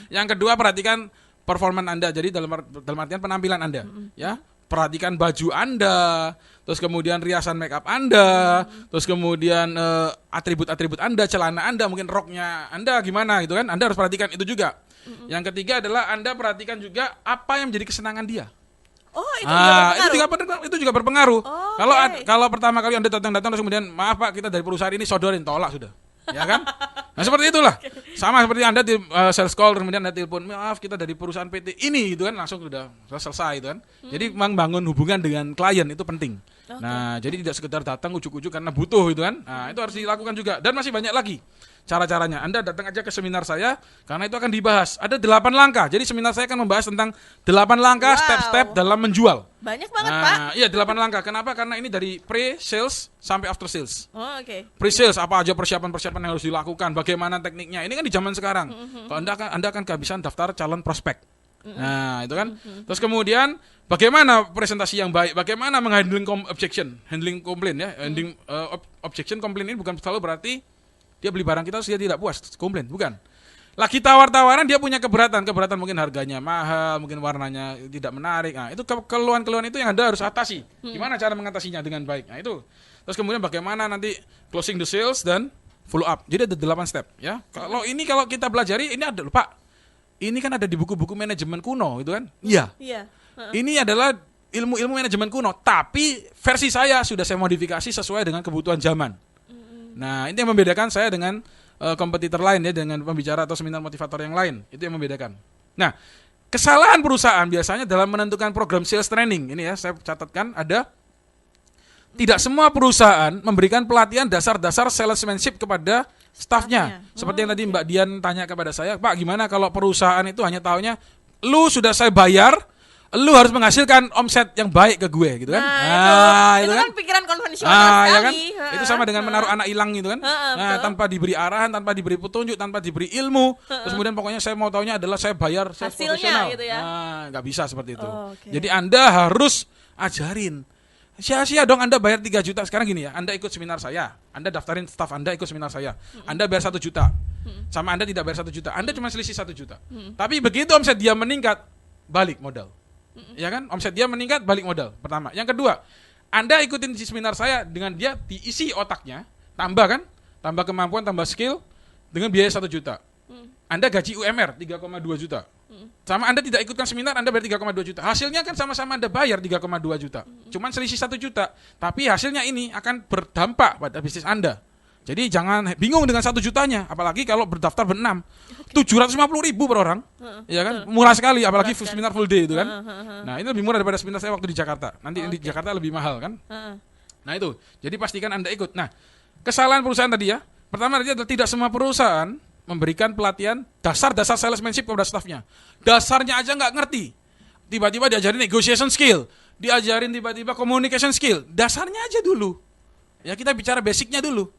Yang kedua perhatikan performan Anda. Jadi dalam artian penampilan Anda, ya. Perhatikan baju Anda, terus kemudian riasan make up Anda, terus kemudian atribut-atribut Anda, celana Anda, mungkin roknya Anda gimana gitu kan. Anda harus perhatikan itu juga. Yang ketiga adalah Anda perhatikan juga apa yang menjadi kesenangan dia. Oh, itu Itu juga berpengaruh. Oh, Kalau pertama kali Anda datang terus kemudian maaf Pak, kita dari perusahaan ini sodorin, tolak sudah. Ya kan? Nah, seperti itulah. Sama seperti Anda di sales call kemudian Anda telepon, "Maaf, kita dari perusahaan PT ini," gitu kan, langsung sudah selesai gitu kan. Jadi membangun hubungan dengan klien itu penting. Nah, jadi tidak sekedar datang ujuk-ujuk karena butuh gitu kan. Nah, itu harus dilakukan juga dan masih banyak lagi cara-caranya. Anda datang aja ke seminar saya karena itu akan dibahas. Ada 8 langkah. Jadi seminar saya akan membahas tentang 8 langkah step-step dalam menjual. Banyak banget, Pak. Iya, 8 langkah. Kenapa? Karena ini dari pre-sales sampai after sales. Oh, oke. Pre-sales apa aja persiapan-persiapan yang harus dilakukan, bagaimana tekniknya. Ini kan di zaman sekarang. Kalau Anda akan kehabisan daftar calon prospek. Nah, itu kan. Terus kemudian bagaimana presentasi yang baik, bagaimana menghandling handling komplain ya. Handling objection komplain ini bukan selalu berarti dia beli barang kita terus dia tidak puas, komplain, bukan. Lagi tawar-tawaran dia punya keberatan mungkin harganya mahal, mungkin warnanya tidak menarik. Nah, itu keluhan-keluhan itu yang Anda harus atasi. Gimana cara mengatasinya dengan baik? Nah, itu. Terus kemudian bagaimana nanti closing the sales dan follow up. Jadi ada 8 step ya. Kalau kita pelajari ini ada, Pak. Ini kan ada di buku-buku manajemen kuno gitu kan? Iya. Iya. Ini adalah ilmu-ilmu manajemen kuno, tapi versi saya sudah saya modifikasi sesuai dengan kebutuhan zaman. Nah, ini yang membedakan saya dengan kompetitor lain ya, dengan pembicara atau seminar motivator yang lain. Itu yang membedakan. Nah, kesalahan perusahaan biasanya dalam menentukan program sales training. Ini ya, saya catatkan ada tidak semua perusahaan memberikan pelatihan dasar-dasar salesmanship kepada stafnya. Seperti yang tadi Mbak Dian tanya kepada saya, "Pak, gimana kalau perusahaan itu hanya taunya lu sudah saya bayar, lu harus menghasilkan omset yang baik ke gue," gitu kan? Itu kan pikiran konvensional sekali. Ya kan? Itu sama dengan menaruh anak hilang gitu kan? Tanpa diberi arahan, tanpa diberi petunjuk, tanpa diberi ilmu. Terus kemudian pokoknya saya mau taunya adalah saya bayar sales hasilnya profesional. gitu ya. Nggak bisa seperti itu. Okay. Jadi Anda harus ajarin. Sia-sia dong Anda bayar 3 juta. Sekarang gini ya, Anda ikut seminar saya, Anda daftarin staf Anda ikut seminar saya, Anda bayar 1 juta, sama Anda tidak bayar 1 juta, Anda cuma selisih 1 juta. Tapi begitu omset dia meningkat, balik modal. Ya kan, omset dia meningkat, balik modal. Pertama. Yang kedua, Anda ikutin di seminar saya dengan dia diisi otaknya, tambah kemampuan, tambah skill dengan biaya 1 juta. Anda gaji UMR 3,2 juta. Sama Anda tidak ikutkan seminar, Anda bayar 3,2 juta. Hasilnya kan sama-sama Anda bayar 3,2 juta. Cuman selisih 1 juta. Tapi hasilnya ini akan berdampak pada bisnis Anda. Jadi jangan bingung dengan 1 jutanya. Apalagi kalau berdaftar ber-6. 750.000 per orang. Ya kan? Murah sekali. Apalagi seminar full day itu kan. Nah, ini lebih murah daripada seminar saya waktu di Jakarta. Nanti di Jakarta lebih mahal kan. Nah itu. Jadi pastikan Anda ikut. Nah, kesalahan perusahaan tadi ya. Pertama tadi adalah tidak semua perusahaan memberikan pelatihan dasar-dasar salesmanship kepada stafnya. Dasarnya aja nggak ngerti. Tiba-tiba diajarin negotiation skill, diajarin tiba-tiba communication skill. Dasarnya aja dulu. Ya kita bicara basicnya dulu.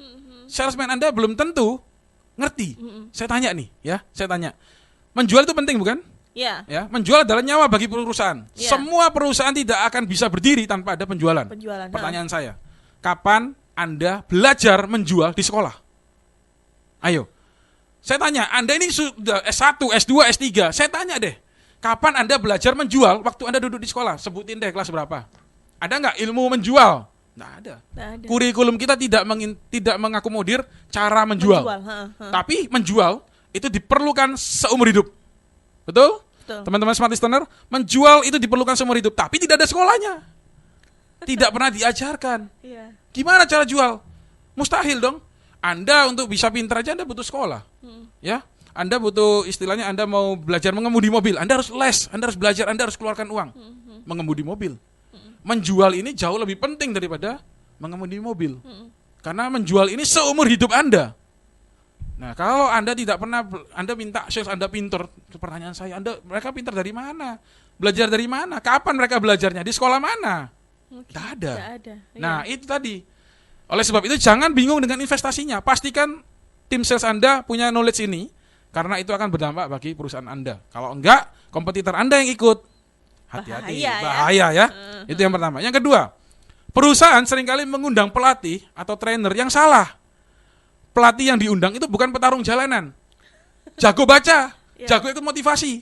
Salesman Anda belum tentu ngerti. Saya tanya nih, ya, saya tanya. Menjual itu penting bukan? Iya. Ya, menjual adalah nyawa bagi perusahaan. Yeah. Semua perusahaan tidak akan bisa berdiri tanpa ada penjualan. Pertanyaan saya, kapan Anda belajar menjual di sekolah? Ayo. Saya tanya, Anda ini sudah S1, S2, S3. Saya tanya deh, kapan Anda belajar menjual waktu Anda duduk di sekolah? Sebutin deh kelas berapa. Ada nggak ilmu menjual? Nggak ada. Kurikulum kita tidak mengakomodir cara menjual. Tapi menjual itu diperlukan seumur hidup. Betul? Teman-teman smart listener, menjual itu diperlukan seumur hidup. Tapi tidak ada sekolahnya. Tidak pernah diajarkan. Gimana cara jual? Mustahil dong. Anda untuk bisa pintar aja Anda butuh sekolah. Ya, Anda butuh istilahnya Anda mau belajar mengemudi mobil, Anda harus les, Anda harus belajar, Anda harus keluarkan uang mengemudi mobil. Menjual ini jauh lebih penting daripada mengemudi mobil. Karena menjual ini seumur hidup Anda. Nah, kalau Anda tidak pernah Anda minta sales Anda pintar, pertanyaan saya, mereka pintar dari mana? Belajar dari mana? Kapan mereka belajarnya? Di sekolah mana? Tidak ada. Nah, itu tadi. Oleh sebab itu jangan bingung dengan investasinya. Pastikan tim sales Anda punya knowledge ini karena itu akan berdampak bagi perusahaan Anda. Kalau enggak, kompetitor Anda yang ikut. Hati-hati, bahaya ya. Itu yang pertama. Yang kedua, perusahaan seringkali mengundang pelatih atau trainer yang salah. pelatih yang diundang itu bukan petarung jalanan. Jago baca, Iya. jago ikut motivasi.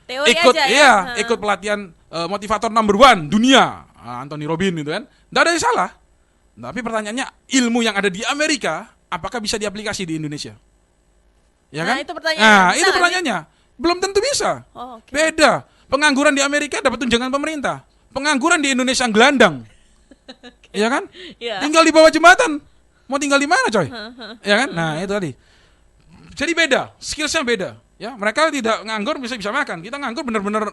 Teori Ikut aja ya. iya, ikut pelatihan motivator number 1 dunia. Anthony Robbins itu kan. Enggak ada yang salah. Tapi pertanyaannya, ilmu yang ada di Amerika apakah bisa diaplikasi di Indonesia? Ya Nah, kan? itu pertanyaannya. Nah, Bisa itu nggak sih? pertanyaannya. Belum tentu bisa. Oh, oke. Beda. Pengangguran di Amerika dapat tunjangan pemerintah. Pengangguran di Indonesia gelandang. Iya kan? Iya. Tinggal di bawah jembatan. Mau tinggal di mana, coy? Ya kan? Nah, itu tadi. Jadi beda, skillsnya beda. Ya, mereka tidak nganggur bisa makan. Kita nganggur benar-benar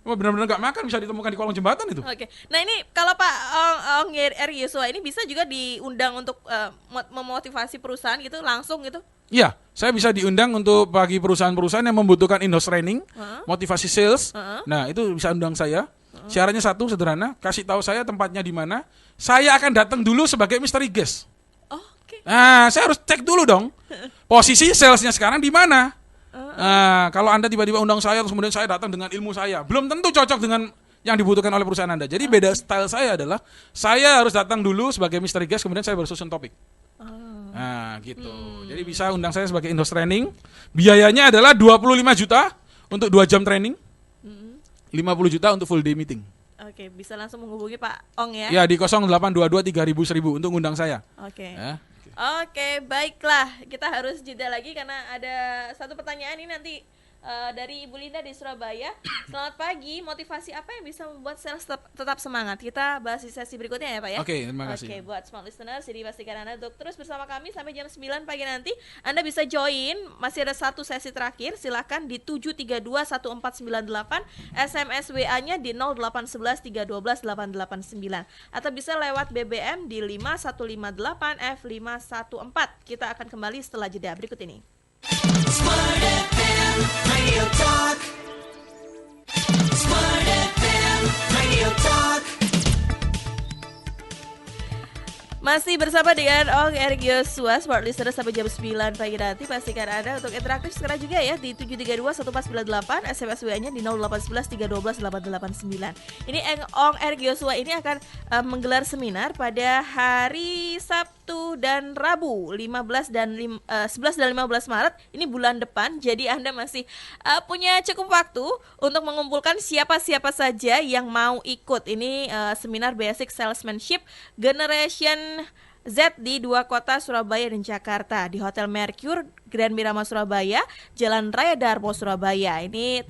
nggak makan bisa ditemukan di kolong jembatan itu. Oke. Nah, ini kalau Pak Ong Erik Yosua ini bisa juga diundang untuk memotivasi perusahaan gitu langsung gitu. Iya, saya bisa diundang untuk bagi perusahaan-perusahaan yang membutuhkan in-house training, motivasi sales. Nah, itu bisa undang saya. Syaratnya satu sederhana, kasih tahu saya tempatnya di mana. Saya akan datang dulu sebagai mystery guest. Oh, oke. Nah, saya harus cek dulu dong. Posisi salesnya sekarang di mana? Nah, kalau Anda tiba-tiba undang saya terus kemudian saya datang dengan ilmu saya, belum tentu cocok dengan yang dibutuhkan oleh perusahaan Anda. Jadi beda style saya adalah saya harus datang dulu sebagai mystery guest kemudian saya baru susun topik. Nah, gitu. Jadi bisa undang saya sebagai in-house training. Biayanya adalah 25 juta untuk 2 jam training. 50 juta untuk full day meeting. Oke, bisa langsung menghubungi Pak Ong ya. Ya, di 0822 3000 untuk undang saya. Oke. Ya. Oke, baiklah. Kita harus jeda lagi karena ada satu pertanyaan ini nanti dari Ibu Linda di Surabaya. Selamat pagi, motivasi apa yang bisa membuat sales tetap semangat? Kita bahas di sesi berikutnya ya Pak ya. Oke, terima kasih. Oke, buat smart listeners, jadi pastikan Anda untuk terus bersama kami sampai jam 9 pagi nanti. Anda bisa join, masih ada satu sesi terakhir. Silakan di 7321498, SMS WA-nya di 0811 312 889 atau bisa lewat BBM di 5158 F514. Kita akan kembali setelah jeda berikut ini. Smart FM Radio Talk. Smart FM Radio Talk. Masih bersama dengan Ong Erik Yosua, Smart Listener sampai jam 9 pagi nanti. Pastikan Anda untuk interaktif sekarang juga ya di 7321498, SMS WA-nya di 0811 312 889. Ini Ong Erik Yosua ini akan menggelar seminar pada hari Sabtu dan Rabu 11 dan 15 Maret. Ini bulan depan. Jadi Anda masih punya cukup waktu untuk mengumpulkan siapa-siapa saja yang mau ikut. Ini seminar Basic Salesmanship Generation Z di 2 kota Surabaya dan Jakarta, di Hotel Mercure Grand Mirama Surabaya, Jalan Raya Darmo Surabaya. Ini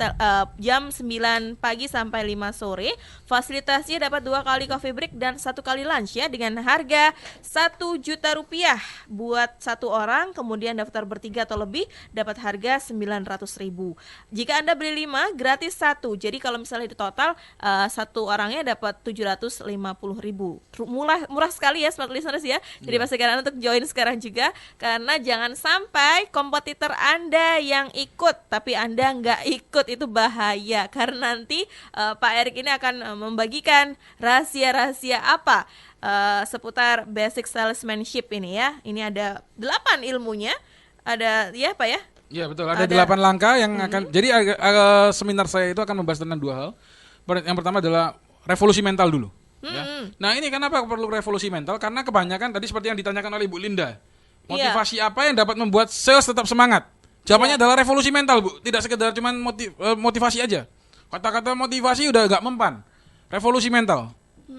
jam 9 pagi sampai 5 sore. Fasilitasnya dapat 2 kali coffee break dan 1 kali lunch ya, dengan harga Rp1.000.000 buat 1 orang. Kemudian daftar bertiga atau lebih dapat harga Rp900.000. Jika Anda beli 5 gratis 1. Jadi kalau misalnya di total 1 orangnya dapat Rp750.000. Murah sekali ya smart listeners ya. Jadi pastikan Anda untuk join sekarang juga, karena jangan sampai kompetitor Anda yang ikut tapi Anda nggak ikut, itu bahaya. Karena nanti Pak Erik ini akan membagikan rahasia-rahasia apa seputar basic salesmanship ini ya. Ini ada 8 ilmunya. Ada ya Pak ya? Iya betul, ada 8 langkah yang akan. Jadi seminar saya itu akan membahas tentang 2 hal. Yang pertama adalah revolusi mental dulu. Ya. Nah ini kenapa perlu revolusi mental? Karena kebanyakan tadi seperti yang ditanyakan oleh Ibu Linda, motivasi apa yang dapat membuat sales tetap semangat? Jawabannya adalah revolusi mental, Bu. Tidak sekedar cuman motivasi aja. Kata-kata motivasi udah gak mempan. Revolusi mental.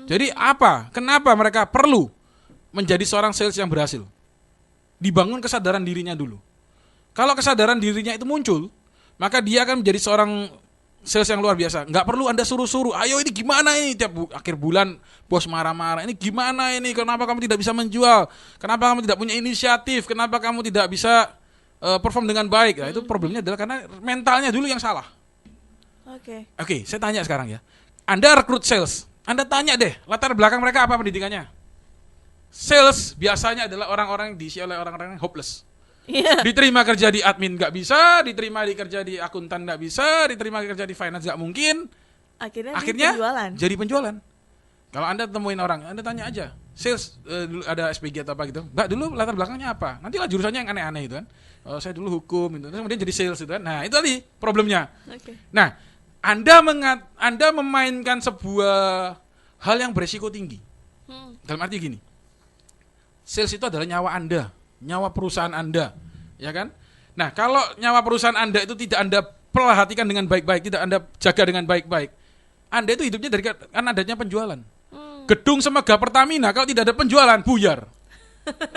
Jadi apa? Kenapa mereka perlu menjadi seorang sales yang berhasil? Dibangun kesadaran dirinya dulu. Kalau kesadaran dirinya itu muncul, maka dia akan menjadi seorang sales yang luar biasa. Nggak perlu Anda suruh-suruh, ayo ini gimana ini, tiap akhir bulan bos marah-marah, ini gimana ini, kenapa kamu tidak bisa menjual, kenapa kamu tidak punya inisiatif, kenapa kamu tidak bisa perform dengan baik. Nah, itu problemnya adalah karena mentalnya dulu yang salah. Oke, saya tanya sekarang ya, Anda rekrut sales, Anda tanya deh latar belakang mereka apa pendidikannya. Sales biasanya adalah orang-orang yang diisi oleh orang-orang yang hopeless. Diterima kerja di admin nggak bisa, diterima kerja di akuntan nggak bisa, diterima kerja di finance nggak mungkin. Akhirnya jadi penjualan. Kalau Anda temuin orang, Anda tanya aja, sales dulu ada SPG atau apa gitu, Mbak dulu latar belakangnya apa? Nanti lah jurusannya yang aneh-aneh itu kan. Oh, saya dulu hukum itu, kemudian jadi sales itu kan. Nah itu tadi problemnya. Nah Anda memainkan sebuah hal yang beresiko tinggi. Dalam arti gini, sales itu adalah nyawa Anda nyawa perusahaan Anda, ya kan? Nah, kalau nyawa perusahaan Anda itu tidak Anda perhatikan dengan baik-baik, tidak Anda jaga dengan baik-baik, Anda itu hidupnya dari kan adanya penjualan. Gedung Semega Pertamina kalau tidak ada penjualan buyar.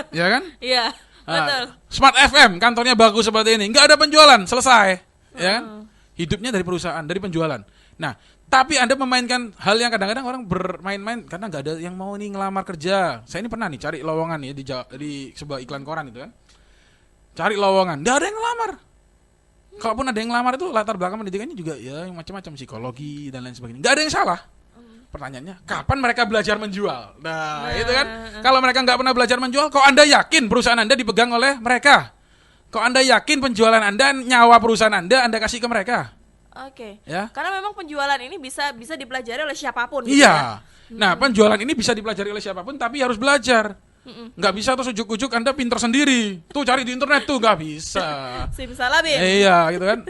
Ya kan? Iya, betul. Smart FM kantornya bagus seperti ini, nggak ada penjualan, selesai. Ya kan? Hidupnya dari perusahaan, dari penjualan. Nah, tapi Anda memainkan hal yang kadang-kadang orang bermain-main karena nggak ada yang mau nih ngelamar kerja. Saya ini pernah nih cari lowongan ya di sebuah iklan koran itu kan. Cari lowongan, nggak ada yang ngelamar. Kalaupun ada yang ngelamar itu latar belakang pendidikannya juga ya yang macam-macam, psikologi dan lain sebagainya. Nggak ada yang salah. Pertanyaannya, kapan mereka belajar menjual? Nah, itu kan. Kalau mereka nggak pernah belajar menjual, kok Anda yakin perusahaan Anda dipegang oleh mereka? Kok Anda yakin penjualan Anda, nyawa perusahaan Anda kasih ke mereka? Oke. Ya. Karena memang penjualan ini bisa dipelajari oleh siapapun. Gitu Iya. ya? Nah, penjualan ini bisa dipelajari oleh siapapun, tapi harus belajar. Nggak bisa terus ujuk-ujuk Anda pinter sendiri. Tuh cari di internet tuh, nggak bisa. Simsalabim. Iya, gitu kan.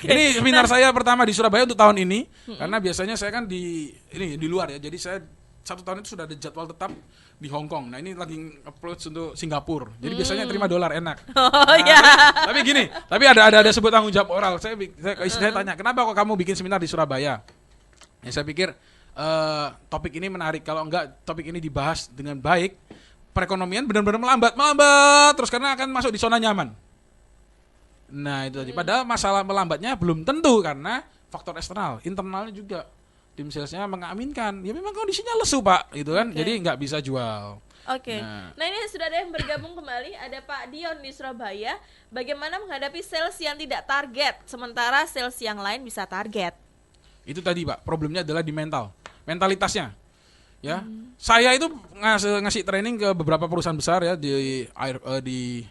Ini seminar saya pertama di Surabaya untuk tahun ini, karena biasanya saya kan di luar ya. Jadi saya 1 tahun itu sudah ada jadwal tetap di Hong Kong. Nah, ini lagi approach untuk Singapura. Jadi biasanya terima $, enak. Oh iya. Tapi gini, tapi ada sebut tanggung jawab oral. Saya tanya, kenapa kok kamu bikin seminar di Surabaya? Ya saya pikir topik ini menarik. Kalau enggak topik ini dibahas dengan baik, perekonomian benar-benar melambat terus karena akan masuk di zona nyaman. Nah itu tadi. Padahal masalah melambatnya belum tentu karena faktor eksternal, internalnya juga. Tim salesnya mengaminkan, ya memang kondisinya lesu Pak, gitu kan. Jadi nggak bisa jual. Oke. Nah ini sudah ada yang bergabung kembali. Ada Pak Dion di Surabaya. Bagaimana menghadapi sales yang tidak target, sementara sales yang lain bisa target? Itu tadi Pak, problemnya adalah di mentalitasnya. Ya, saya itu ngasih training ke beberapa perusahaan besar ya di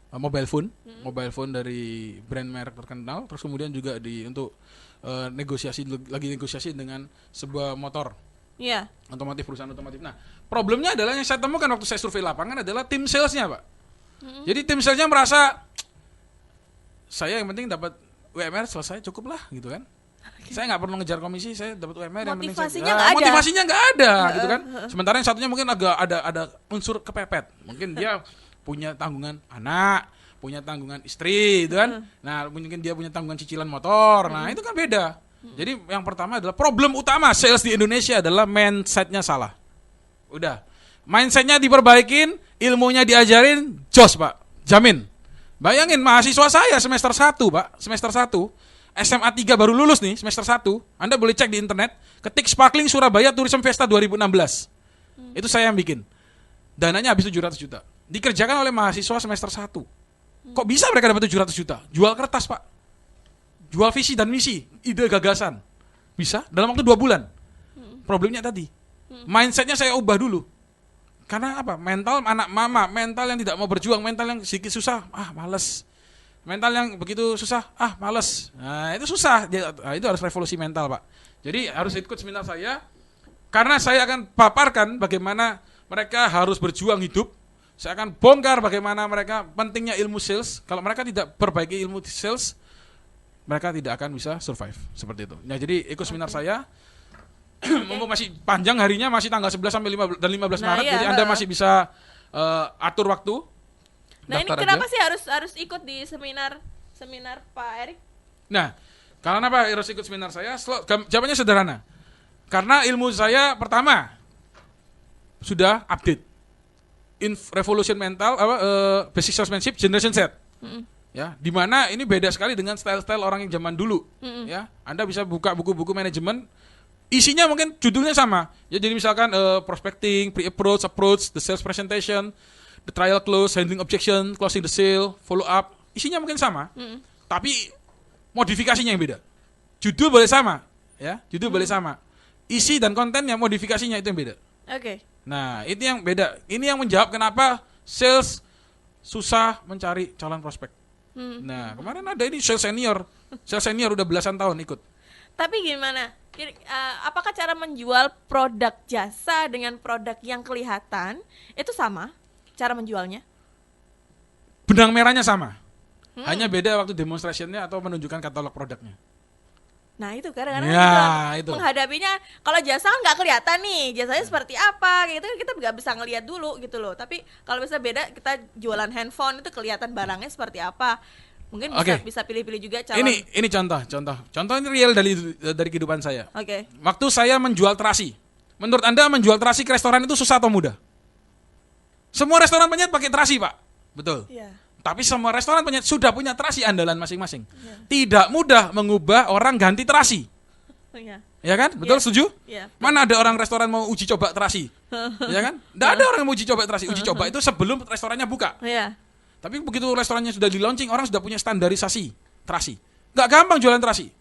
mobile phone dari brand merek terkenal, terus kemudian juga untuk negosiasi dengan sebuah motor. Iya. Perusahaan otomotif. Nah, problemnya adalah yang saya temukan waktu saya survei lapangan adalah tim salesnya Pak. Jadi tim salesnya merasa saya yang penting dapat UMR selesai cukup lah gitu kan. Saya nggak perlu ngejar komisi, saya dapat UMR yang penting motivasinya nggak ada gitu kan. Sementara yang satunya mungkin agak ada unsur kepepet. Mungkin dia punya tanggungan anak, punya tanggungan istri gitu kan. Nah, mungkin dia punya tanggungan cicilan motor. Nah, itu kan beda. Jadi yang pertama adalah problem utama sales di Indonesia adalah mindset-nya salah. Udah. Mindset-nya diperbaikin, ilmunya diajarin, jos Pak. Jamin. Bayangin mahasiswa saya semester 1 Pak, semester 1 SMA 3 baru lulus nih, semester 1. Anda boleh cek di internet, ketik Sparkling Surabaya Tourism Festa 2016. Itu saya yang bikin. Dananya habis 700 juta. Dikerjakan oleh mahasiswa semester 1. Kok bisa mereka dapat 700 juta? Jual kertas, Pak. Jual visi dan misi, ide gagasan. Bisa dalam waktu 2 bulan. Problemnya tadi. Mindsetnya saya ubah dulu. Karena apa? Mental anak mama, mental yang tidak mau berjuang, mental yang sedikit susah, males. Mental yang begitu susah, males. Nah, itu susah. Itu harus revolusi mental, Pak. Jadi harus ikut seminar saya. Karena saya akan paparkan bagaimana mereka harus berjuang hidup. Saya akan bongkar bagaimana mereka pentingnya ilmu sales. Kalau mereka tidak perbaiki ilmu sales, mereka tidak akan bisa survive. Seperti itu. Nah, jadi ikut seminar saya. Mumpung masih panjang harinya, masih tanggal 11 sampai 15 Maret. Iya, jadi Anda masih bisa atur waktu. Nah, ini kenapa sih harus ikut di seminar Pak Erik? Nah, karena apa harus ikut seminar saya? Jawabannya sederhana. Karena ilmu saya pertama sudah update. Revolution mental, basic salesmanship, generation set. Ya, di mana ini beda sekali dengan style-style orang yang zaman dulu. Ya, Anda bisa buka buku-buku manajemen, isinya mungkin judulnya sama. Ya, jadi misalkan prospecting, pre-approach, approach, the sales presentation, the trial close, handling objection, closing the sale, follow up, isinya mungkin sama, tapi modifikasinya yang beda. Judul boleh sama, ya, judul boleh sama, isi dan kontennya modifikasinya itu yang beda. Oke. Nah, itu yang beda. Ini yang menjawab kenapa sales susah mencari calon prospek. Nah, kemarin ada ini sales senior udah belasan tahun ikut. Tapi gimana? Apakah cara menjual produk jasa dengan produk yang kelihatan itu sama? Cara menjualnya? Benang merahnya sama. Hanya beda waktu demonstrationnya atau menunjukkan katalog produknya. Nah itu kadang-kadang Ya, kita itu. menghadapinya, kalau jasa kan nggak kelihatan nih jasanya seperti apa, kayak gitu kan kita nggak bisa ngelihat dulu gitu loh. Tapi kalau misalnya beda, kita jualan handphone itu kelihatan barangnya seperti apa. Mungkin bisa Oke. bisa pilih-pilih juga calon. Ini contoh ini real dari kehidupan saya. Oke. Waktu saya menjual terasi. Menurut Anda menjual terasi ke restoran itu susah atau mudah? Semua restoran penyet pakai terasi, Pak. Betul. Iya. Tapi semua restoran penyet sudah punya terasi andalan masing-masing. Tidak mudah mengubah orang ganti terasi. Iya. Ya kan? Betul, Iya. setuju? Iya. Mana ada orang restoran mau uji coba terasi? Ya kan? Tidak ada orang yang mau uji coba terasi. Uji coba itu sebelum restorannya buka. Iya. Tapi begitu restorannya sudah di launching, orang sudah punya standarisasi terasi. Nggak gampang jualan terasi.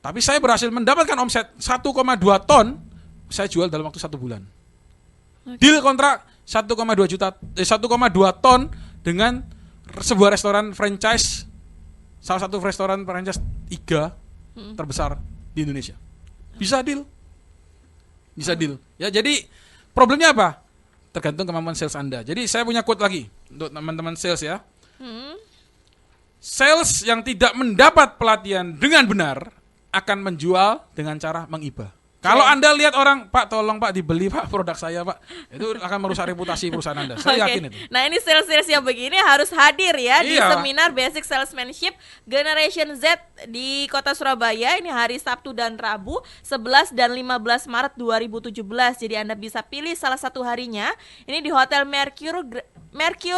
Tapi saya berhasil mendapatkan omset 1,2 ton, saya jual dalam waktu 1 bulan. Deal kontrak 1,2 ton dengan sebuah restoran franchise, salah satu restoran franchise 3 terbesar di Indonesia. Bisa deal. Ya, jadi problemnya apa? Tergantung kemampuan sales Anda. Jadi saya punya quote lagi untuk teman-teman sales ya. Sales yang tidak mendapat pelatihan dengan benar akan menjual dengan cara mengibah. Kalau Anda lihat orang, Pak tolong Pak dibeli Pak produk saya Pak, itu akan merusak reputasi perusahaan Anda. Saya Oke. yakin itu. Nah ini sales-sales yang begini harus hadir ya di Iya. seminar Basic Salesmanship Generation Z di Kota Surabaya. Ini hari Sabtu dan Rabu 11 dan 15 Maret 2017. Jadi Anda bisa pilih salah satu harinya. Ini di Hotel Mercure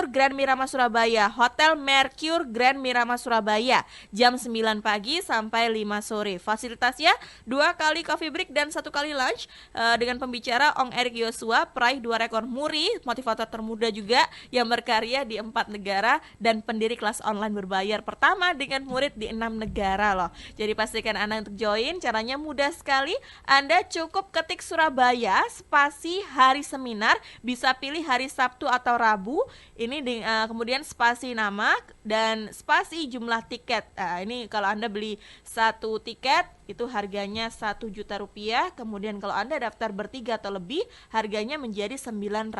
Grand Mirama Surabaya. Hotel Mercure Grand Mirama Surabaya. Jam 9 pagi sampai 5 sore. Fasilitasnya 2 kali coffee break dan 1 kali lunch, dengan pembicara Ong Erik Yosua, peraih 2 rekor muri, motivator termuda juga yang berkarya di 4 negara dan pendiri kelas online berbayar pertama dengan murid di 6 negara loh. Jadi pastikan Anda untuk join, caranya mudah sekali. Anda cukup ketik Surabaya spasi hari seminar, bisa pilih hari Sabtu atau Rabu. Ini kemudian spasi nama dan spasi jumlah tiket. Ini kalau Anda beli 1 tiket itu harganya 1 juta rupiah. Kemudian kalau Anda daftar bertiga atau lebih, harganya menjadi 900.000.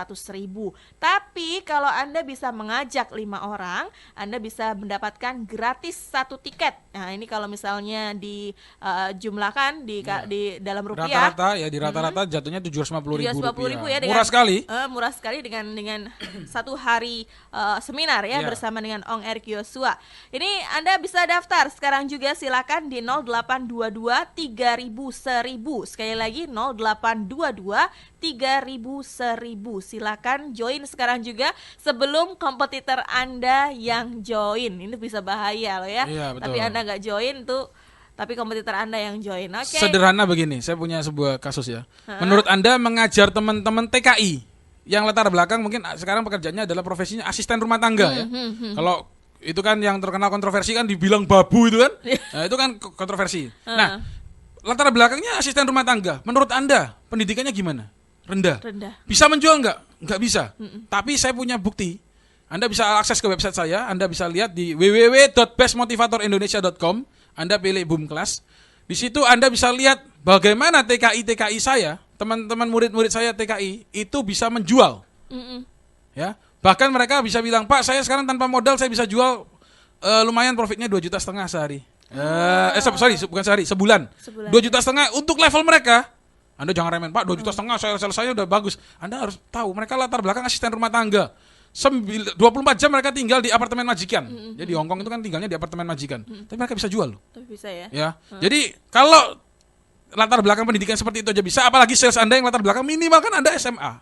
Tapi kalau Anda bisa mengajak 5 orang, Anda bisa mendapatkan gratis 1 tiket. Nah ini kalau misalnya dijumlahkan di dalam rupiah, Rata-rata ya di rata-rata jatuhnya 750.000 750.000 ya, Murah sekali. murah sekali dengan 1 hari seminar ya, Iya. bersama dengan Ong Erik Yosua. Ini Anda bisa daftar sekarang juga, silakan di 0822 3000 1000. Sekali lagi 0822 3000 1000. Silakan join sekarang juga sebelum kompetitor Anda yang join. Ini bisa bahaya loh ya. Iya, betul. Tapi Anda nggak join tuh, tapi kompetitor Anda yang join. Oke. Sederhana begini, saya punya sebuah kasus ya. Menurut Anda mengajar teman-teman TKI yang latar belakang mungkin sekarang pekerjaannya adalah profesinya asisten rumah tangga ya. Kalau itu kan yang terkenal kontroversi kan dibilang babu itu kan. Nah, itu kan kontroversi. Nah, latar belakangnya asisten rumah tangga. Menurut Anda pendidikannya gimana? Rendah. Bisa menjual nggak? Nggak bisa. Tapi saya punya bukti. Anda bisa akses ke website saya. Anda bisa lihat di www.bestmotivatorindonesia.com. Anda pilih Boom Class. Di situ Anda bisa lihat bagaimana TKI saya, teman-teman murid-murid saya TKI itu bisa menjual. Ya, bahkan mereka bisa bilang, Pak, saya sekarang tanpa modal saya bisa jual lumayan profitnya 2,5 juta sehari. Bukan sehari, sebulan. 2,5 juta untuk level mereka. Anda jangan remen, Pak, 2,5 juta saya selesai udah bagus. Anda harus tahu mereka latar belakang asisten rumah tangga. 24 jam mereka tinggal di apartemen majikan. Jadi di Hongkong itu kan tinggalnya di apartemen majikan. Tapi mereka bisa jual loh. Tapi bisa ya. Ya. Jadi kalau latar belakang pendidikan seperti itu aja bisa, apalagi sales Anda yang latar belakang minimal kan Anda SMA.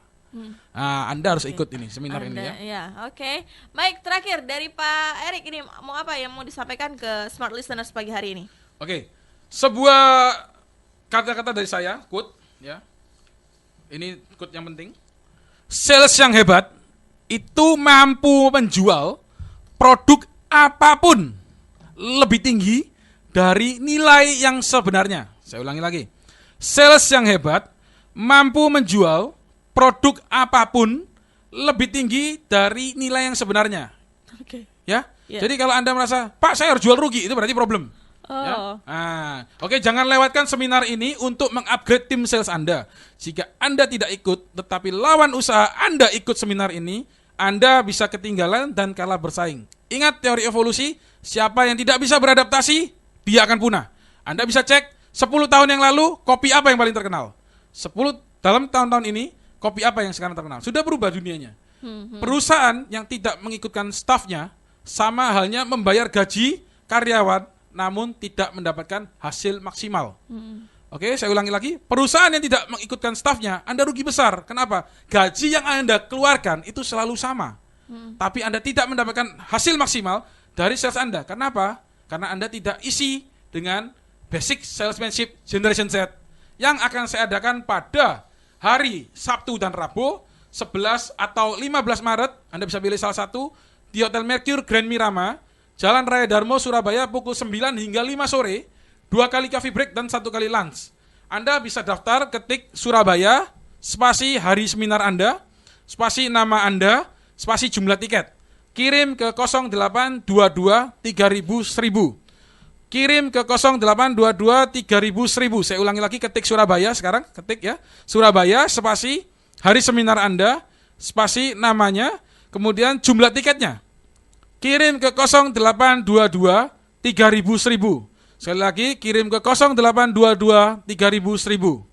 Nah, Anda harus ikut ini seminar ini ya. Ya, oke. Baik, terakhir dari Pak Erik, ini mau apa yang mau disampaikan ke Smart Listeners pagi hari ini? Oke. Sebuah kata-kata dari saya, quote ya. Ini quote yang penting. Sales yang hebat itu mampu menjual produk apapun lebih tinggi dari nilai yang sebenarnya. Saya ulangi lagi. Sales yang hebat mampu menjual produk apapun lebih tinggi dari nilai yang sebenarnya. Oke. Ya. Ya. Jadi kalau Anda merasa, Pak, saya harus jual rugi, itu berarti problem. Ya? Oke, jangan lewatkan seminar ini untuk mengupgrade tim sales Anda. Jika Anda tidak ikut, tetapi lawan usaha Anda ikut seminar ini, Anda bisa ketinggalan dan kalah bersaing. Ingat teori evolusi, siapa yang tidak bisa beradaptasi, dia akan punah. Anda bisa cek 10 tahun yang lalu kopi apa yang paling terkenal. 10 dalam tahun-tahun ini kopi apa yang sekarang terkenal. Sudah berubah dunianya. Perusahaan yang tidak mengikutkan stafnya sama halnya membayar gaji karyawan namun tidak mendapatkan hasil maksimal. Oke, saya ulangi lagi. Perusahaan yang tidak mengikutkan stafnya, Anda rugi besar. Kenapa? Gaji yang Anda keluarkan itu selalu sama. Tapi Anda tidak mendapatkan hasil maksimal dari sales Anda. Kenapa? Karena Anda tidak isi dengan basic salesmanship generation set yang akan saya adakan pada hari Sabtu dan Rabu 11 atau 15 Maret. Anda bisa pilih salah satu di Hotel Mercure Grand Mirama, Jalan Raya Darmo, Surabaya, pukul 9 hingga 5 sore, 2 kali coffee break dan 1 kali lunch. Anda bisa daftar, ketik Surabaya, spasi hari seminar Anda, spasi nama Anda, spasi jumlah tiket. Kirim ke 0822 3000. Kirim ke 0822 3000. Saya ulangi lagi, ketik Surabaya sekarang, ketik ya. Surabaya, spasi hari seminar Anda, spasi namanya, kemudian jumlah tiketnya. Kirim ke 0822 3000. Sekali lagi, kirim ke 0822 3000.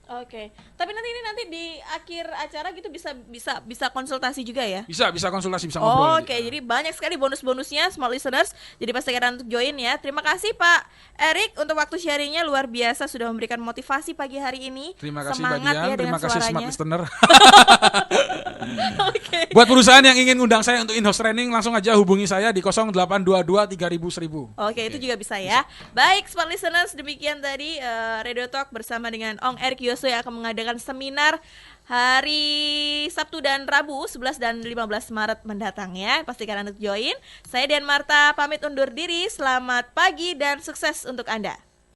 Oke. Tapi nanti di akhir acara gitu bisa konsultasi juga ya? Bisa konsultasi, bisa ngobrol. Oke, jadi banyak sekali bonus-bonusnya smart listeners. Jadi pastikan untuk join ya. Terima kasih Pak Erik untuk waktu sharingnya, luar biasa sudah memberikan motivasi pagi hari ini. Terima kasih Semangat Mbak Dian, ya terima dengan kasih suaranya. smart listener. Oke. Buat perusahaan yang ingin undang saya untuk in-house training, langsung aja hubungi saya di 0822 3000. Oke, itu juga bisa ya. Baik, smart listeners, demikian tadi Radio Talk bersama dengan Ong Erik Yosua yang akan mengadakan seminar hari Sabtu dan Rabu 11 dan 15 Maret mendatang ya. Pastikan Anda join. Saya Dian Marta pamit undur diri. Selamat pagi dan sukses untuk Anda.